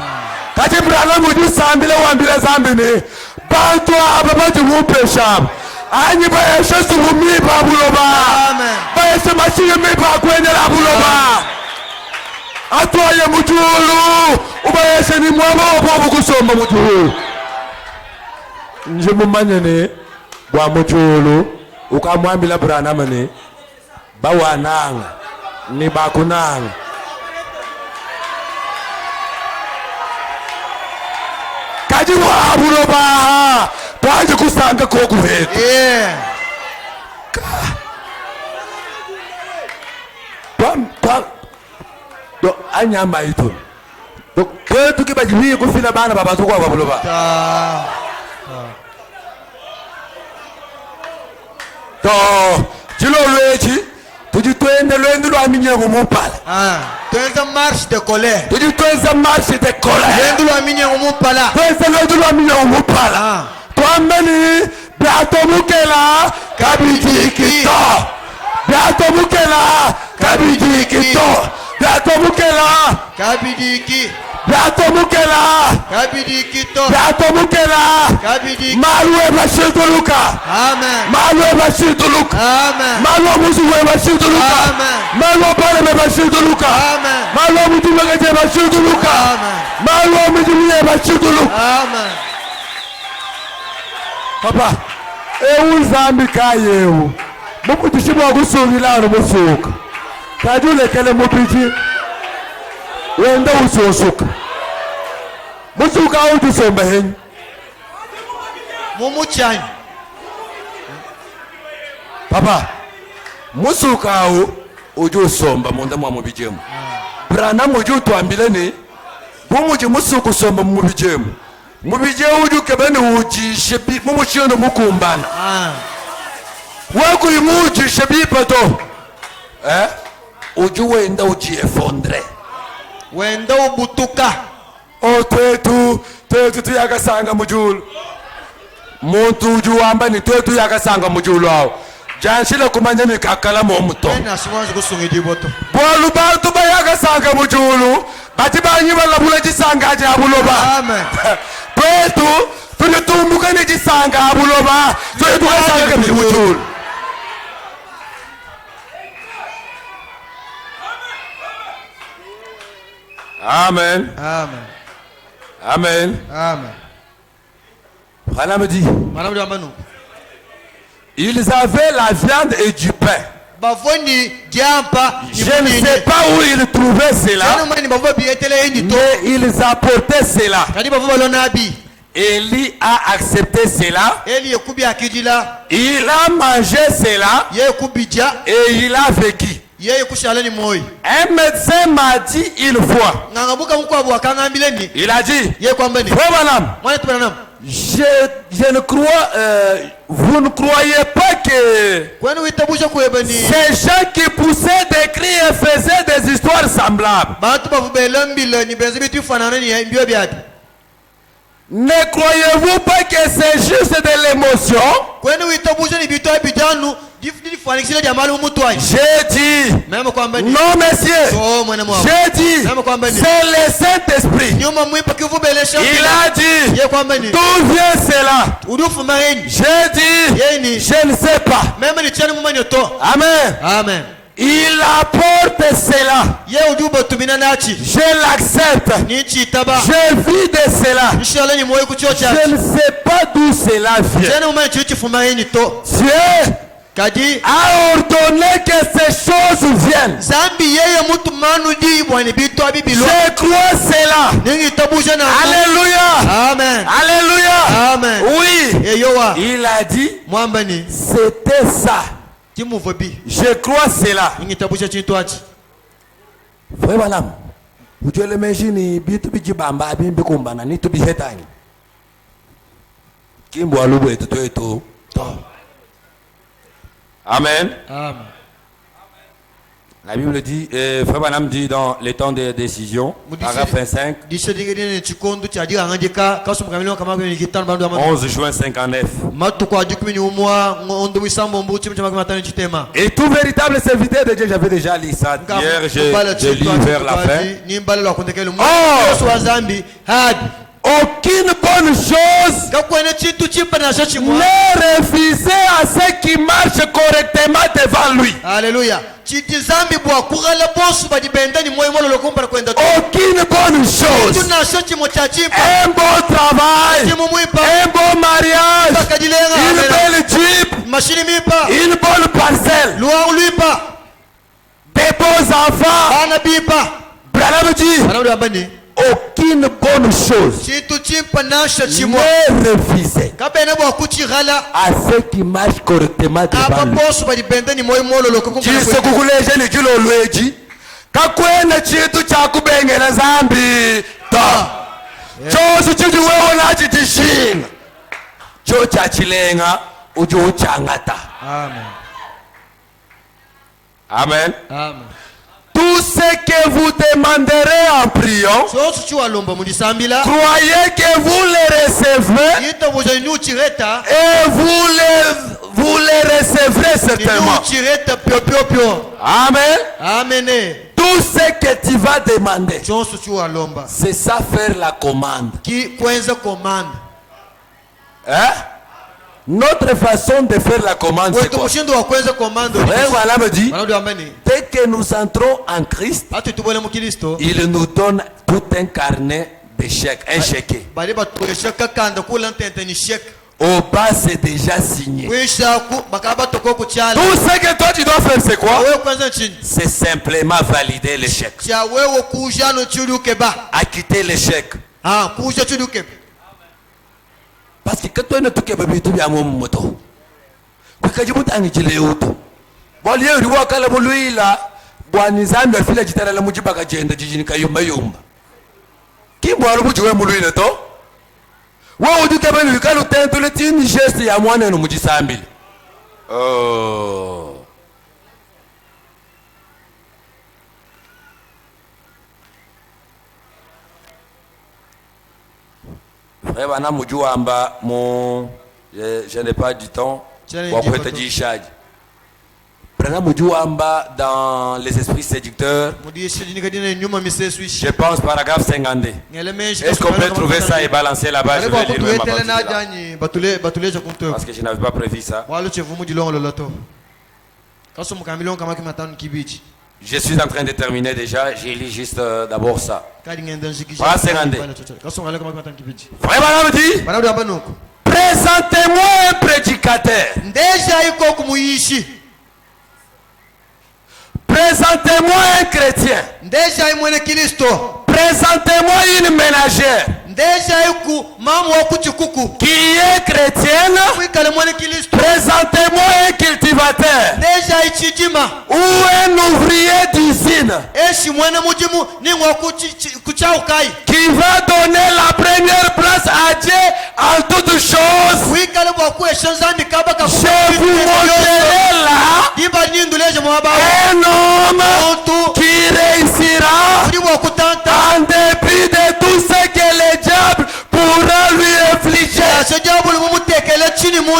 kati brana muji sambile wambile zambini bantu aba bajumupesha anyi bayeshe suhumi babuloba bayeshe mashige mipa kwenye la buloba atwaye mujulu ubayeshe ni mwaba wabu kusomba mujulu nje mumanyene bwa mujulu ukamwambila brana mani bawananga ni bakunanga kaji wabuloba twaje kusanga kokuhetu do anyama ito do kwetu kibajiwi kufila bana baba tukwa babuloba to chilo lwechi tujitwende lwendo lwa minyengo mupala twenza marche de colère tujitwenza marche de colère lwendo lwa minyengo mupala twenza lwendo lwa minyengo mupala twambeni byatomukela kabijikito byatomukela kabijikito byatomukela kabidiki byatomukela kabidikito byatomukela kabidiki maluwe bashituluka amen maluwe bashituluka amen maluwe musuwe bashituluka amen maluwe baleme bashituluka amen maluwe mutumegeje bashituluka amen maluwe mutumiye bashituluka amen papa ewuzambi kayewu muputishibwa kusungilano musuka kajulekele mupiti wenda usosuka musuka autisomba henyi mumuchanyi papa musuka awu ujusomba munda mwa mubijemu brana muju twambileni bumuji musuka usomba mubijemu mubije uju kebeni ujishe bi mumuchiono mukumbana wakuli mujishe bi pato uju wenda uji efondre wenda ubutuka o twetu yakasanga mujulu muntu uju wamba ni twetu yakasanga mujulu awo janshile kumanya mikakala mo muto nasiwazi kusungidi boto bolu bantu bayakasanga mujulu bati banyiba labula jisanga jabuloba amen twetu tulitumbuka ni jisanga abuloba twetu kasanga mujulu amen amen amen amen Rana me dit madame de Manu ils avaient la viande et du pain. bavoni diampa Je ne sais pas où ils trouvaient cela, mais ils apportaient cela. Élie a accepté cela. Il a mangé cela et il a vécu. Un médecin m'a dit une fois. Il a dit, je ne crois, vous ne croyez pas que ces gens qui poussaient des cris et faisaient des histoires semblables, Ne croyez-vous pas que c'est juste de l'émotion? Kwani witabuja ni bitwa bidanu difanikisha jamaa mtu ai. J'ai dit. Mema kwamba ni. Non monsieur. So mwana mwa. J'ai dit. Mema kwamba ni. C'est le Saint-Esprit. Nyuma mwipa kivubelesha. Il a dit. Ye kwamba ni. D'où vient cela? Udufu maheni. J'ai dit. Yeni. Je ne sais pas. Mema ni chani mumani to. Amen. Amen. Il apporte cela. Ye udubo tumina nachi. Je l'accepte. Ni chitaba. Je vis de cela. Inshallah ni moyo kuchocha. Je ne sais pas d'où cela vient. Chani mumani chichi fumaheni to. Dieu Kadi a ordonné que ces choses viennent. Zambi yeye mtu manu di bwani bitwa bibilo. Je crois cela. Ningi tabuja na. Alléluia. Amen. Alléluia. Amen. Oui. Yeyowa. Il a dit. Mwambani. C'était ça. Timuvobi. Je crois cela. Ningi tabuja chitwachi. Frère Banam. Vous tu le imagines bitu bijibamba bimbi kumbana ni tu bihetani. Kimbo alubu eto. Amen. Amen. La Bible dit, Frère Banam dit dans les temps de décision, paragraphe 25, 11 juin 59. Et tout véritable serviteur de Dieu, j'avais déjà lu ça. Hier, j'ai lu vers la fin. Aucune bonne chose n'est refusée à ceux qui marchent correctement devant lui. Alléluia. Aucune bonne chose. Un bon travail. Un bon mariage. Une belle jeep. Une bonne parcelle. Des beaux enfants. Branham dit. Aucune bonne chose n'est refusée à ceux qui marchent correctement devant lui. Jisekukuleje likilo lweji kakwena chitu chakubengela zambi ta chose chiji wewe nachitishinga cho chachilenga ujo uchangata. Amen. Amen. Amen. Tout ce que vous demanderez en priant, croyez que vous les recevrez et vous les recevrez certainement. Amen. Amen. Tout ce que tu vas demander, c'est ça faire la commande. Hein? Notre façon de faire la commande, c'est quoi? Voilà me dit, dès que nous entrons en Christ, il nous donne tout un carnet de chèques, un chéquier. Au bas, c'est déjà signé. Tout ce que toi tu dois faire, c'est quoi? C'est simplement valider le chèque. Acquitter le chèque. Parce que quand tu es tout capable de faire mon moto, quand tu es en Gileoto, bon, il y a eu un calme lui là, bon, ils ont fait la guitare à la Mujiba Gagenda, Jijinika Yumayumba. Qui boit le Mujiba Mouline to? Wow, du Cabin, le Calotin, tout le team, geste et à moi, et nous Mujisambil. Oh. Frère Banam Mujuamba, je n'ai pas du temps pour te dire charge. Frère Mujuamba dans les esprits séducteurs, je pense paragraphe 52. Est-ce qu'on peut trouver ça et balancer là-bas? Je vais lire ma partie parce que je n'avais pas prévu ça. Je suis en train de terminer déjà, j'ai lu juste d'abord ça. Voilà 52. Frère Banam dit, présentez-moi un prédicateur. Présentez-moi un chrétien. Présentez-moi une ménagère qui est chrétienne. Présentez-moi un cultivateur ou un ouvrier d'usine qui va donner la première place à Dieu en toutes choses. Je vous montrerai là un homme qui réussira en dépit de tout ce que le diable pourra lui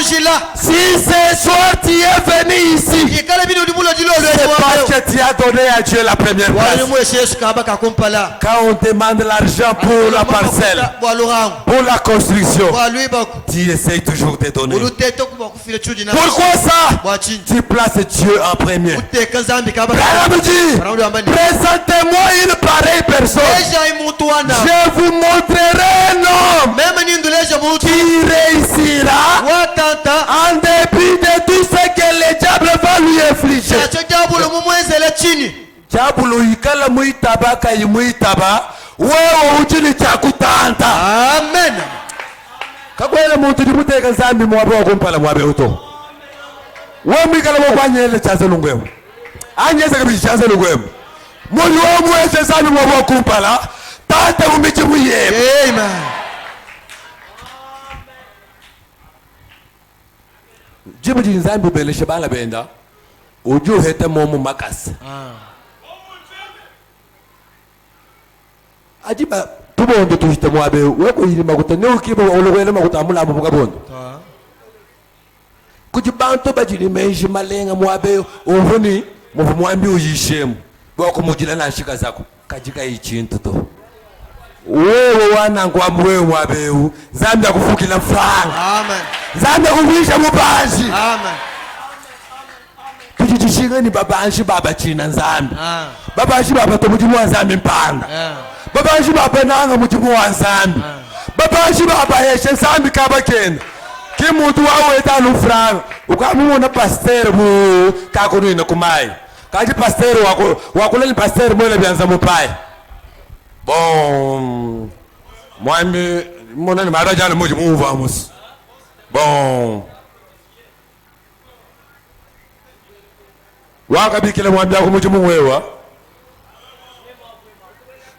Si ce soir tu es venu ici, c'est parce que tu as donné à Dieu la première place. Quand on demande l'argent pour la parcelle, pour la construction, tu essayes toujours de donner. Pourquoi ça? Tu places Dieu en premier. Présentez-moi une pareille personne. Je vous montrerai un homme qui réussira en dépit de tout ce que le diable va lui infliger. Diablo ikala muitaba kai muitaba wewe uchini chakutanta. Amen. Kakwela muntu dimuteka nzambi mwabe wakumpala mwabe uto. Wewe ikala wakwanyele chaze lungwemo. Anyeze kabi chaze lungwemo. Muri wo mwese nzambi mwabe wakumpala tata umichi muyema. Amen. Jibu nzambi beleshe bala benda. Uju hete momu makasi. Ajiba tubondo tuhite mwabe weko yirima kutane ukiba olowele makutamula mu gabondo. Kujibanto bajili menji malenga mwabe ovuni muvu mwambi uyishemu. Bako mujila na shika zako kajika ichintu to. Wewe wana ngwamwe mwabe zambi akufukila franga. Amen. Zambi akuvisha mubanji. Amen. Kujijishinga ni babanji baba china nzambi. Babanji baba tomujimu wa nzambi mpanga. Babanji baba nanga mujimu wa nzambi. Babanji baba yeshe nzambi kaba kenda. Kimuntu wawe etanu franga. Ukamuna pasteur mu kakunu ina kumai. Kaji pasteur wakuleli pasteur mwele bianza mupai. Bon. Mwambi mwana ni marajana mujimu uvamus. Bon. Wakabikile mwambia kumujimu wewa.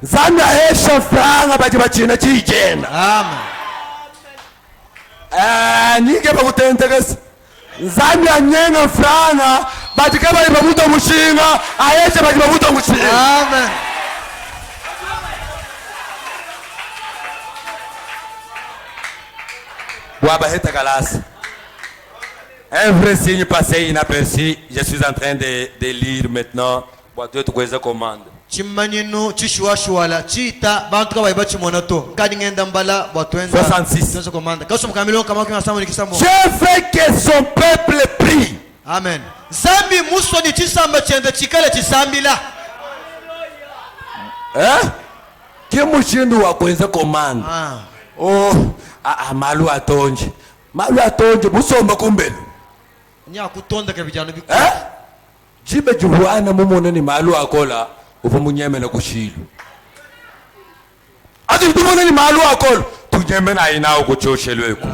Nzambi ahesha franga baji bachina chijenda. Amen. Nige bakutentegesa. Nzambi anyenga franga baji kaba ibabuto mushinga ahesha baji babuto mushinga. Amen. Waba heta kalasi. Un vrai signe passé inaperçu. Je suis en train de lire maintenant. Boîte de quoi commande. Chimanino chishuashwala chita bantu kaba ibachi monato kadi ngenda mbala bwatwenda 66 commande kaso mkamilo kama kwa samu nikisamo. Je veux que son peuple prie. Amen. Zambi muso ni chisamba chenda chikale chisambila. Kimushindu wakweza commande. Malu atonje. Malu atonje musomba kumbele. Nya kutonda ke bijano biku. Jibe juwana mumona ni malu akola uva munyeme na kushilu. Ati tumona ni malu akola tunyeme na inao kuchoshelweku.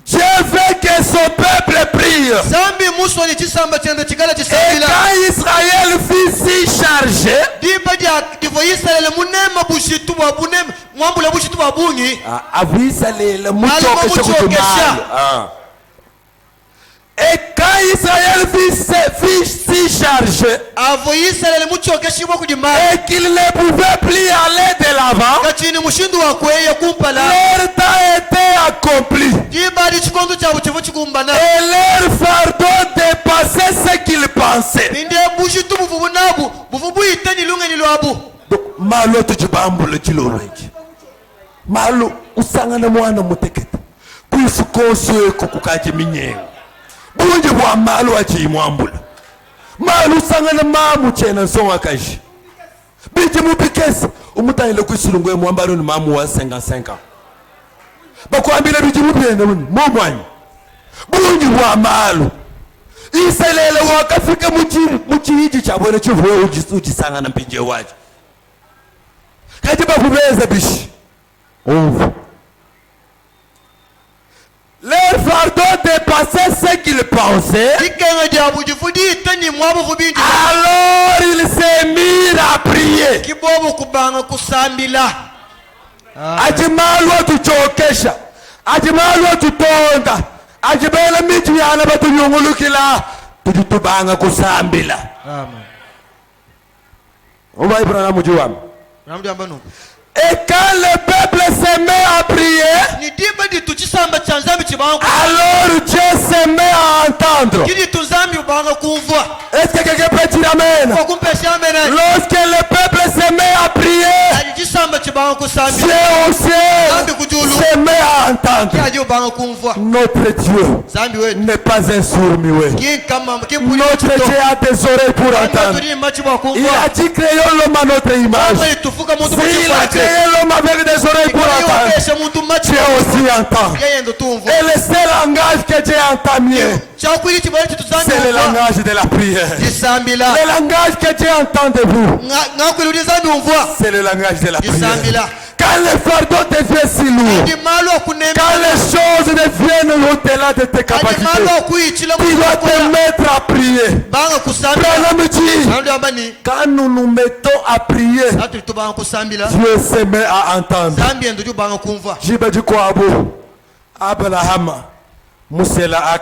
Je veux que son peuple prie. Zambi muso ni chisamba chenda chikala chisambila. Et quand Israël fut si chargé, diba dia divo Israël munema bushitu wa bunema mwambula bushitu wa bungi. Avu Israël muchokesha kutumalo. Et quand Israël fut si chargé, et qu'il ne pouvait plus aller de l'avant, leur temps était accompli. Et leur fardeau dépassait ce qu'ils pensaient. Malo tujibambule chiloreki. Malo usangana mwana muteketa. Kuisukoso kukukaje minyengo. Bunje bwa malu achimwambula. Malu sangana mamu chena songa kaji. Bije mupikesi umutangile kwisilungwe mwambalo ni mamu wa 55. Bakwambira bije mupenda muni momwanyi. Bunje bwa malu. Iselele wakafika muchiji chabone chivuwe uji sangana mpinje waje. Kaji bakubeza bishi. Leur fardeau dépassait ce qu'ils pensaient. Alors ils se mirent à prier. Ajimalu atuchokesha. Ajimalu atutonda. Ajibela miti yana batunyungulukila. Tujitubanga kusambila. Amen. Oba Ibrahim mujuwam. Et quand le peuple se met à prier, nidimba nditu chisamba cha nzambi chibangu alors Dieu se met à entendre. kidi tunzambi ubanga kumvwa Est-ce que quelqu'un peut dire amen? kwa kumpesha amena Lorsque le peuple se met à prier, ali chisamba chibangu kusambi Dieu au ciel se met à entendre. kidi ubanga kumvwa Notre Dieu zambi wetu n'est pas un sourd-muet. kinkama kimpuli Notre Dieu a des oreilles pour entendre. tuli machi bwa Il kumvwa a dit créons l'homme à notre image. kama tufuka muntu S'il a créé l'homme avec des oreilles pour entendre, pesha muntu machi Dieu aussi entend. yeye ndo tumvwa Et le seul langage que Dieu entend mieux, chakwili chibali tuzambi c'est le langage de la prière. jisambila Le langage que Dieu entend de vous, ngakwili zambi umvwa c'est le langage de la prière. jisambila Quand le fardeau devient si lourd, ndi malo kunemba quand les choses deviennent au-delà de tes ndi capacités, malo kuichila tu dois te mettre à prier. banga kusambila Branham dit, ndio ambani quand nous nous mettons à prier, atu tubanga kusambila Dieu se met à entendre. zambi ndo banga kumvwa Jiba du Kwabo, Abraham, Musela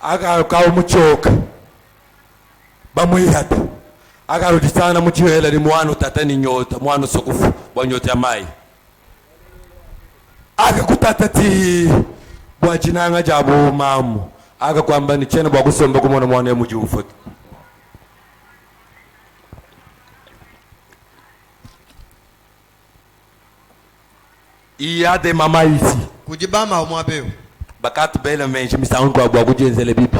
Agar kawo muchoka bamwihata akarudisana muchihela ni mwana utata ni nyota mwana sokufu bwanyota ya mai akakutata ti bwachinanga jabo mamu akakwamba ni chena bwakusomba kumona mwana ya mujufu. Il y a des mamans ici. kujibama omwabeo Bakatu bela menshi misangu kwa bwa kujenzele bibi.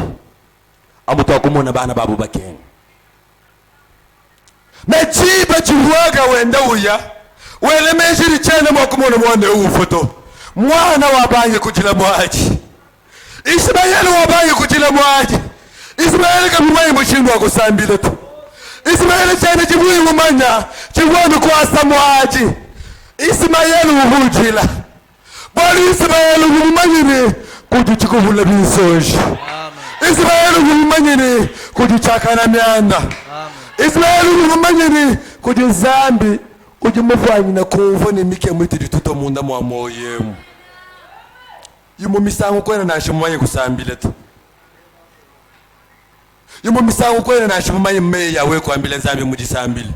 Amuto kumona bana babu bakeng. Mechiba chiwaga wenda uya. Wele menshi richene mwa kumona mwana ufoto. Mwana wabange kujila mwaji. Ismaeli wabange kujila mwaji. Ismaeli kamumayi mushindu wa kusambile tu. Ismaeli chene chibuyi mumanya. Chiwanu kwa mwaji. Ismaeli uhujila. Bali Ismaeli umanyine kujuchikuvula bisoji. Ismaeli umanyine kujuchakana myanda. Ismaeli umanyine kujuzambi ujumufanya na kuva ni mike mwiti dituto munda mwa moyemu. Yumo misango kwena na shimumanye kusambile tu. Yumo misango kwena na shimumanye meya we kuambile zambi mujisambile.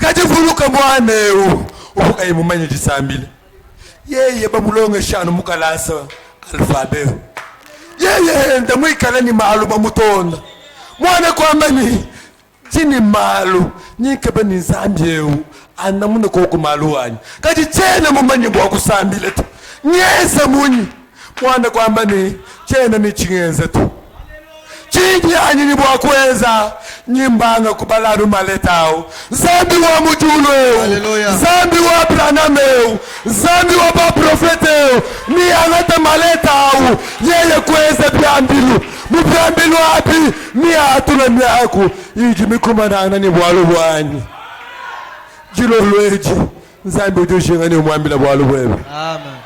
Kajifuruka mwaneu uvuka imumanye jisambile. Yeye bamulonge shano mukalasa alfabe. Yeye ndamwikala ni malu bamutonda. Mwana kwamba ni chini malu nyikebe ni zambyeu anamuna koko malu wanyi. Kati chena mumanye bwa kusambile tu. Nyesa munyi. Mwana kwamba ni chena ni chingenze tu. Chingi anyi ni bwa kweza nyimbanga kubalaru maletao. Zambi wa mujulweu. Zambi wa Branhameu. Zambi wa ba profeteu. Ni anata maletao. Yeye kweza biambilu. Mubiambilu api. Ni atula miaku. Iji mikumanana ni walu wanyi. Jilo lweji. Zambi ujushinga ni umwambila walu wewe. amen.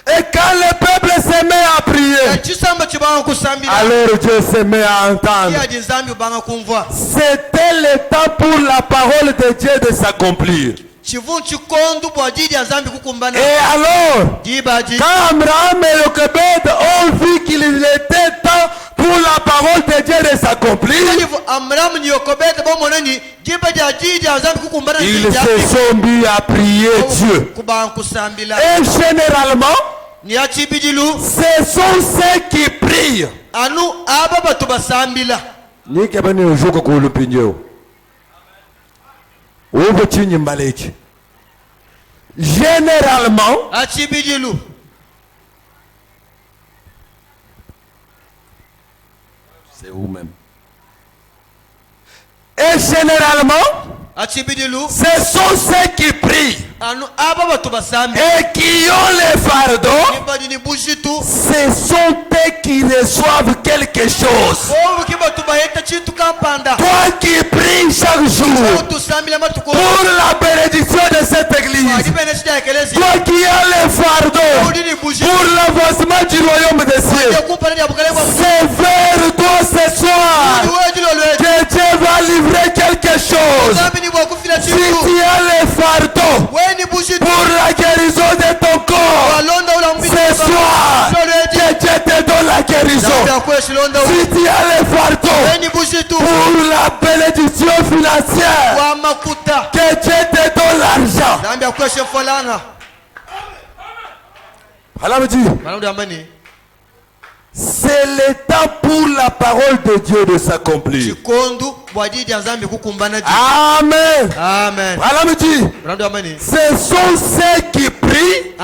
Et quand le peuple se met à prier, chisamba chibanga kusambila alors Dieu se met à entendre. ya zambi ubanga kumvwa C'était le temps pour la parole de Dieu de s'accomplir. chivu chikondu bwa jidi ya zambi kukumbana Et alors, jibaji quand Abraham et Jochebed ont vu qu'il était temps pour la parole de Dieu de s'accomplir, chivu amram ni yokobete bomonani jibaji ya jidi ya zambi kukumbana ils se sont mis à prier Dieu. kubanga kusambila Et généralement, ni ya chibidilu ce sont ceux qui prient. anu aba batu basambila Nike bani ujuka kulupinyo. Uvo chini mbalechi. Généralement, achibidilu c'est vous-même. Et généralement, achibidilu ce sont ceux qui prient anu aba batu basambila et qui ont les fardeaux. jibaji ni bushitu Ce sont eux qui reçoivent quelque chose. obu kibatu baheta chitu kampanda Toi qui pries chaque jour tusambila matuko pour la bénédiction de cette église. ajibene shida kelezi Toi qui as les fardeaux udini bushitu pour l'avancement du royaume des cieux. kupana ya bukalebwa C'est vers toi ce soir que Dieu va livrer quelque chose. zambi ni bwa kufila Si chitu tu as les fardeaux weni bushitu pour la guérison de ton corps, walonda ula mbiti ce soir que Dieu te donne la guérison. ya kweshi londa Si tu as les fardeaux weni bushitu pour la bénédiction bénédiction financière. Wa makuta. Que Dieu te donne l'argent. Nzambe akweshe folanga. C'est le temps pour la parole de Dieu de s'accomplir. Amen. Amen. Ce sont ceux qui prient,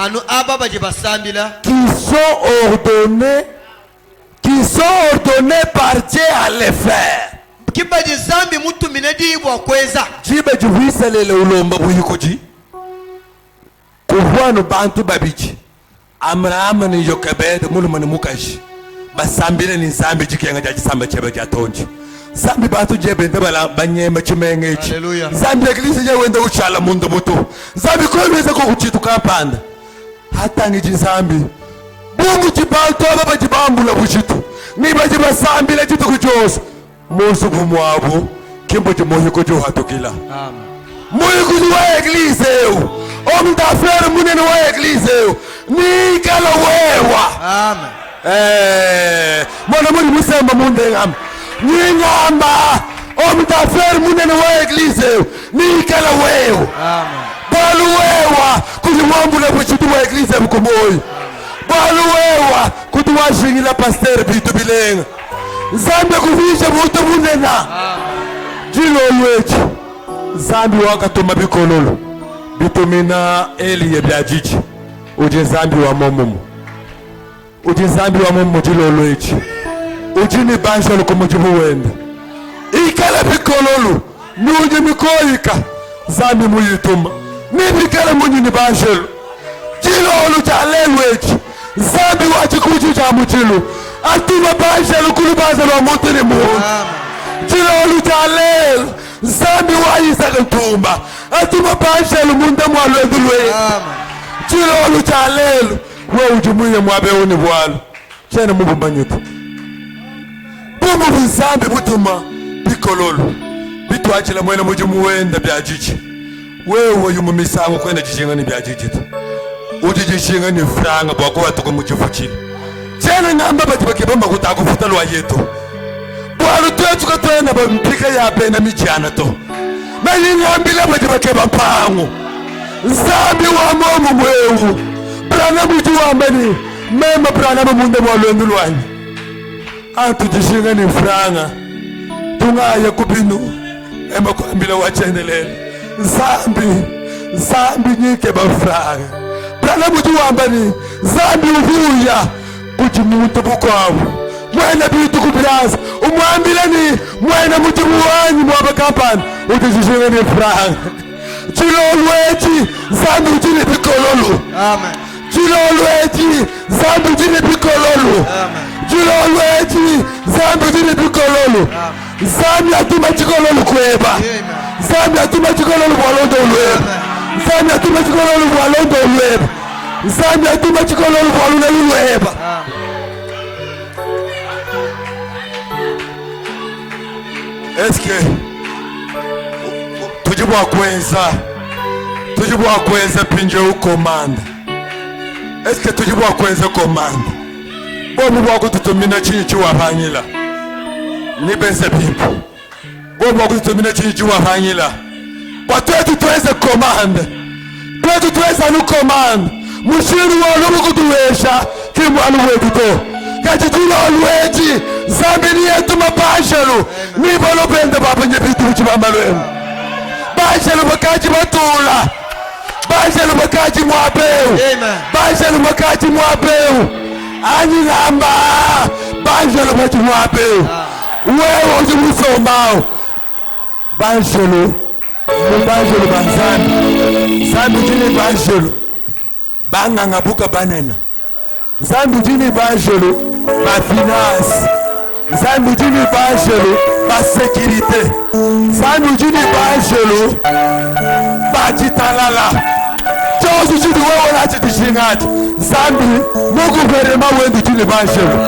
qui sont ordonnés par Dieu à le faire. Jibe juhiselele ulomba buyukuji. Kuhwanu bantu babiji. Amrama ni yokabede mulumani mukaji. Basambile ni zambi jikenga jaji samba chebe jatonji. Zambi bantu jebe ndabala banyema chimengechi. Zambi eglise je wenda uchala mundo muto. Zambi kolweza kuchitu kapanda. Hata ngiji zambi. Bungu chibantu ababa jibambula buchitu. Niba jibasambile chitu kujosa. Musu kumwabu kimbo jimohi kujo hatukila. Amen. Muhi kujo wa eglise eu. Omtafere munene wa eglise eu. Ni kala wewa. Amen. Mwana muni musemba munde ngamba. Ni ngamba. Omtafere munene wa eglise eu. Ni kala wewa. Amen. Balu wewa. Kujo mwambula buchitu wa eglise eu kumoyi. Balu wewa. Kujo wa shingila pasteur bitu bilenga. Zambi kuvisha muto munena. Jilo lwechi. Zambi wakatuma bikololo. Bitumina eli ye biajiji. Uje zambi wa momumu. Uje zambi wa momumu jilo lwechi. Ujini bansha lukumujibu wenda. Ikala bikololo. Ni uje mikoika. Zambi muyituma. Ni bikala munyi bansha. Jilo lujale lwechi. Zambi wachikuji jamu jilo. Atuma bansha lukulubaza wa mutini mungu. Jilo lujalel. Zambi wa isa kantumba. Atuma bansha lumunda mwalwendulwe. Jilo lujalel. Wa ujumuye mwabeuni bwalu. Chene mubu banyutu. Bumu bizambi butuma bikololo. Bitu achila mwena mujumu wenda biajiji. Wewe yumu misango kwenda jishinga ni biajiji tu. Ujijishinga ni franga bwako watuku mujifuchili. Chena ngamba batibakebamba kutakufuta lwa yetu. Bwalu twetu katwena bampika ya pena mijana to. Mali ngambila batibakeba pangu. Zambi wa momu mwewu. Brana muji wambani. Mema brana mamunde mwalwendu lwanyi. Antu jishinga ni franga. Tungaya kubinu. Ema kuambila wachendelele. Zambi nyike ba franga. Brana muji wambani. Zambi uhuya. Kujimuntu bukwabu mwena bitu kubilaza umwambile ni mwena mutimu wanyi mwaba kampani utijishinga ni franga. Jilo lwechi zambi ujini bikololu. Amen. Jilo lwechi zambi ujini bikololu. Amen. Jilo lwechi zambi ujini bikololu. Amen. Zambi atuma chikololu kweba. Amen. Zambi atuma chikololu walondo ulweba. Zambi atuma chikololu walondo ulweba. Zambi atuma chikololu walondo ulweba. Eske tujibu wakweza pinje ukomanda. Eske tujibu wakweza komanda. Bomu wako tutumina chini chiwa hanyila. Nibense pimpu. Bomu wako tutumina chini chiwa hanyila. Kwa twetu tuweze komanda. Twetu tuweze anu komanda. Mushiru wa lumu kutuwesha. Kimu aluwe kuto. Kachitula alweji. Zambi ni yetu mabashelu. Nibalo bende baba nyebitu uchibambalwemu. Bashelu bakaji matula. Bashelu bakaji mwabeu. Bashelu bakaji mwabeu. Anyi ngamba. Bashelu bakaji mwabeu. Wewe ujimusomao. Bashelu. Bashelu banzani. Zambi jini bashelu. Banga ngabuka banena. Zambi jini bashelu. Ba finance. Zambi jini bashelu. Ba sécurité. Zambi jini bashelu. Ba jitalala. Chosu jini wewe na chitishingati. Zambi Mungu verema wendu jini bashelu.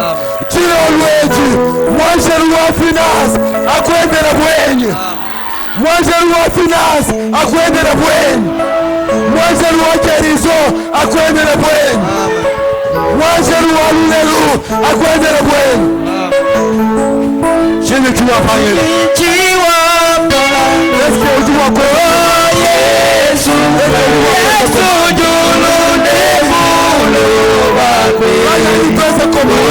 Jini olweji. Mwanjelu wa finance. Akwendera bwenye. Mwanjelu wa finance. Akwendera bwenye. Mwanjelu wa jerizo. Akwendera bwenye. Mwanjelu wa lulelu. Akwendera bwenye. Chini chiwa pangele. Chiwa comme